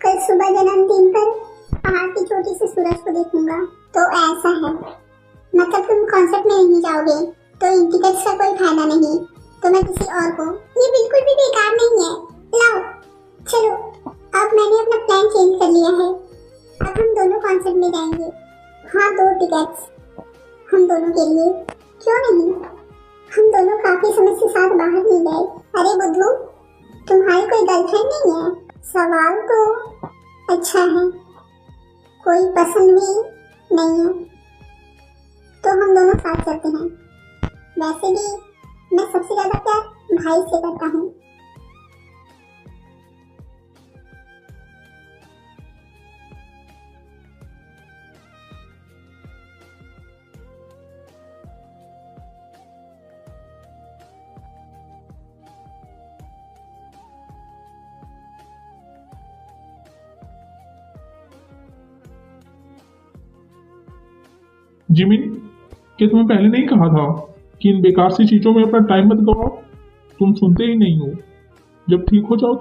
कल सुबह जन्मदिन पर पहाड़ की चोटी से सूरज को देखूंगा। तो ऐसा है, मतलब तुम कॉन्सर्ट में नहीं जाओगे? तो इन टिकट्स का कोई फायदा नहीं। तो मैं किसी और को, ये बिल्कुल भी बेकार नहीं है। लाओ चलो, अब मैंने अपना प्लान चेंज कर लिया है। अब हम दोनों कॉन्सर्ट में जाएंगे। हाँ 2 टिकट्स हम दोनों के लिए, क्यों नहीं? हम दोनों काफी समय से साथ बाहर नहीं गए। अरे बुद्धू, तुम्हारी कोई गर्लफ्रेंड नहीं है? सवाल तो अच्छा है, कोई पसंद भी नहीं है तो हम दोनों साथ चलते हैं। वैसे भी मैं सबसे ज्यादा प्यार भाई से करता हूँ। जिमिन, क्या तुम्हें पहले नहीं कहा था कि इन बेकार सी चीजों में अपना टाइम मत गवाओ? तुम सुनते ही नहीं हो। जब ठीक हो जाओ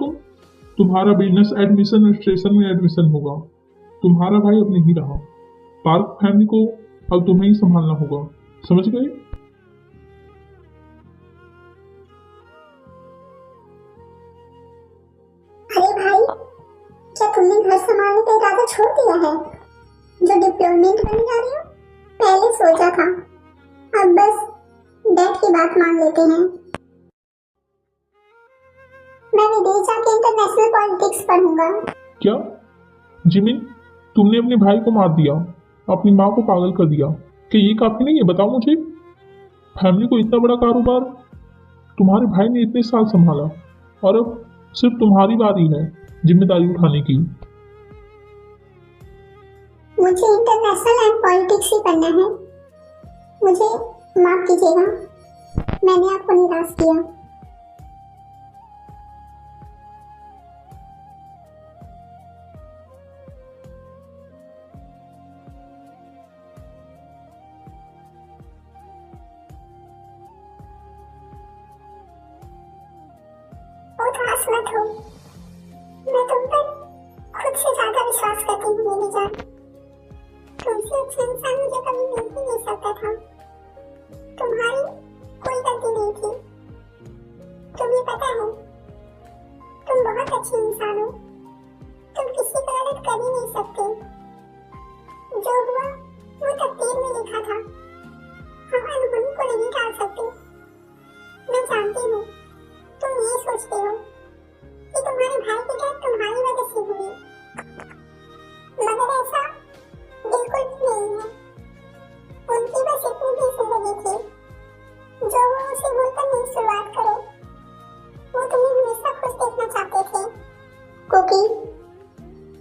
तुम्हारा बिजनेस एडमिशन रजिस्ट्रेशन में एडमिशन होगा। तुम्हारा भाई अब नहीं रहा। पार्क फैमिली को अब तुम्हें ही संभालना होगा, समझ गए? अरे भाई, क्या तुमने घर संभालने का इरादा छोड़ दिया है? जो डिप्लोमेंट करने जा रही हो? पहले सोचा था, अब बस डैड की बात मान लेते हैं। मैं विदेश जाके इंटरनेशनल पॉलिटिक्स पढ़ूंगा। क्या जिमिन, तुमने अपने भाई को मार दिया, अपनी माँ को पागल कर दिया, क्या ये काफी नहीं है? बताओ मुझे। फैमिली को इतना बड़ा कारोबार तुम्हारे भाई ने इतने साल संभाला और अब सिर्फ तुम्हारी बारी है जिम्मेदारी उठाने की। मुझे इंटरनेशनल एंड पॉलिटिक्स ही पढ़ना है। मुझे माफ कीजिएगा, मैंने आपको निराश किया। उदास मत हो, मैं तुम पर खुद से ज्यादा विश्वास करती हूँ मेरी जान। तुमसे अच्छा इंसान मुझे कभी मिल ही नहीं सकता था। तुम्हारी कोई गलती नहीं थी। तुम्हें पता है, तुम बहुत अच्छे इंसान हो। तुम किसी को गलत कर ही नहीं सकते। जो हुआ वो तकदीर में लिखा था। हम अनहोनी को नहीं टाल सकते। मैं जानती हूँ तुम ये सोचते हो कि तुम्हारे भाई की डेथ तुम्हारी वजह से हुई, मगर ऐसा बिल्कुल भी नहीं है। उनकी बस इतनी ही जिंदगी थी जो वो उसे भूलकर नई शुरुआत करो। वो तुम्हें हमेशा खुश देखना चाहते थे। कुकी,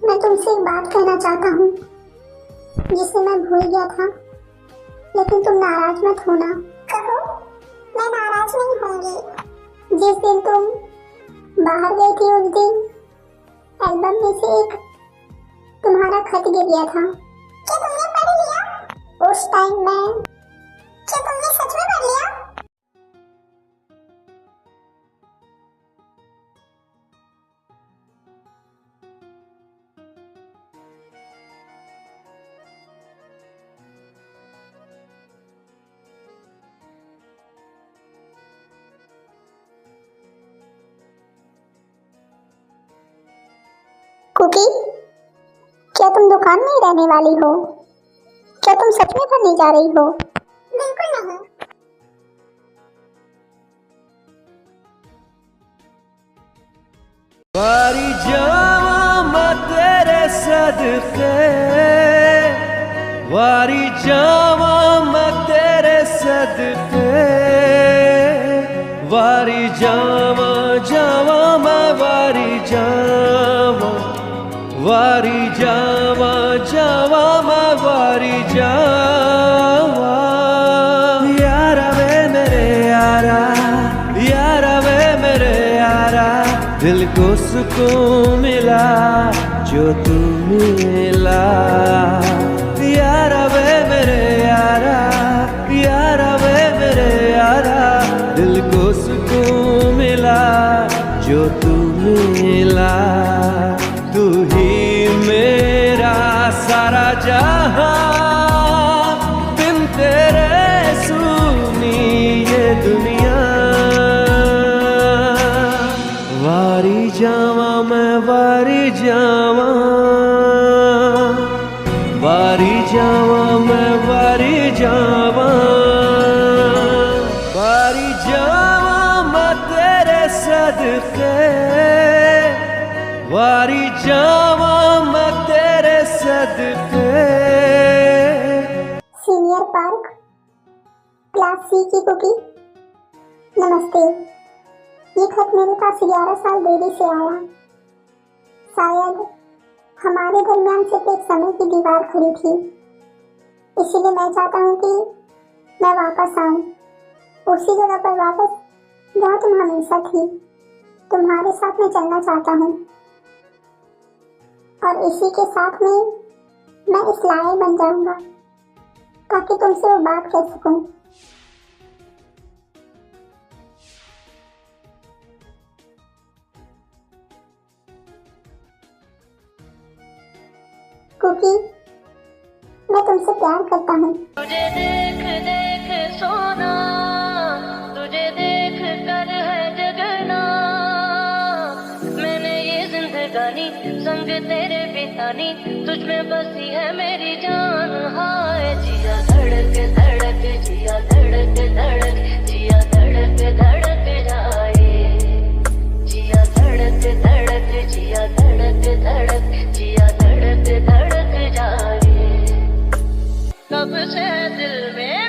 मैं तुमसे एक बात कहना चाहता हूँ जिसे मैं भूल गया था, लेकिन तुम नाराज मत होना। कहो, मैं नाराज नहीं होंगी। जिस दिन तुम बाहर गई थी उस दिन एल्बम में से एक तुम्हारा खत गिर गया था। क्या तुमने पढ़ लिया? उस टाइम में क्या तुमने सच में पढ़ लिया? कुकी, क्या तुम दुकान में ही रहने वाली हो? क्या तुम सच में पढ़ने जा रही हो? बिल्कुल नहीं। वारी जामा तेरे सदके, वारी जामा तेरे सदके, वारी जामा जावा मैं वारी जावा, वारी जावा जावा मैं वारी जावा। यारा वे मेरे यारा, यारा वे मेरे यारा, दिल को सुकून मिला जो तू मिला। यारा वे मेरे यारा, यारा वे मेरे यारा, दिल को सुकून मिला जो तू मिला। तू ही मेरा सारा जहां, बिन तेरे सुनी जावा मैं तेरे सदके। सीनियर पार्क क्लास सी की कुकी। नमस्ते। ये खत मेरे पास 11 साल देरी से आया। शायद हमारे दरमियान सिर्फ एक समय की दीवार खड़ी थी, इसीलिए मैं चाहता हूँ कि मैं वापस आऊँ उसी जगह पर वापस जहाँ तुम हमेशा थी। तुम्हारे साथ मैं चलना चाहता हूँ और इसी के साथ में मैं इस लायक बन जाऊंगा ताकि तुमसे वो बात कह सकूं। कुकी, मैं तुमसे प्यार करता हूँ। तुझे देख देख सोना, तुझे देख कर है जगना। मैंने ये जिंदगानी संग तेरे बितानी, तुझ में बसी है मेरी जान। हाय जिया धड़क धड़क, जिया धड़क धड़क, जिया धड़क धड़क जाए। जिया धड़क धड़क, जिया धड़क धड़क, जिया धड़क धड़क जाए। कब से दिल में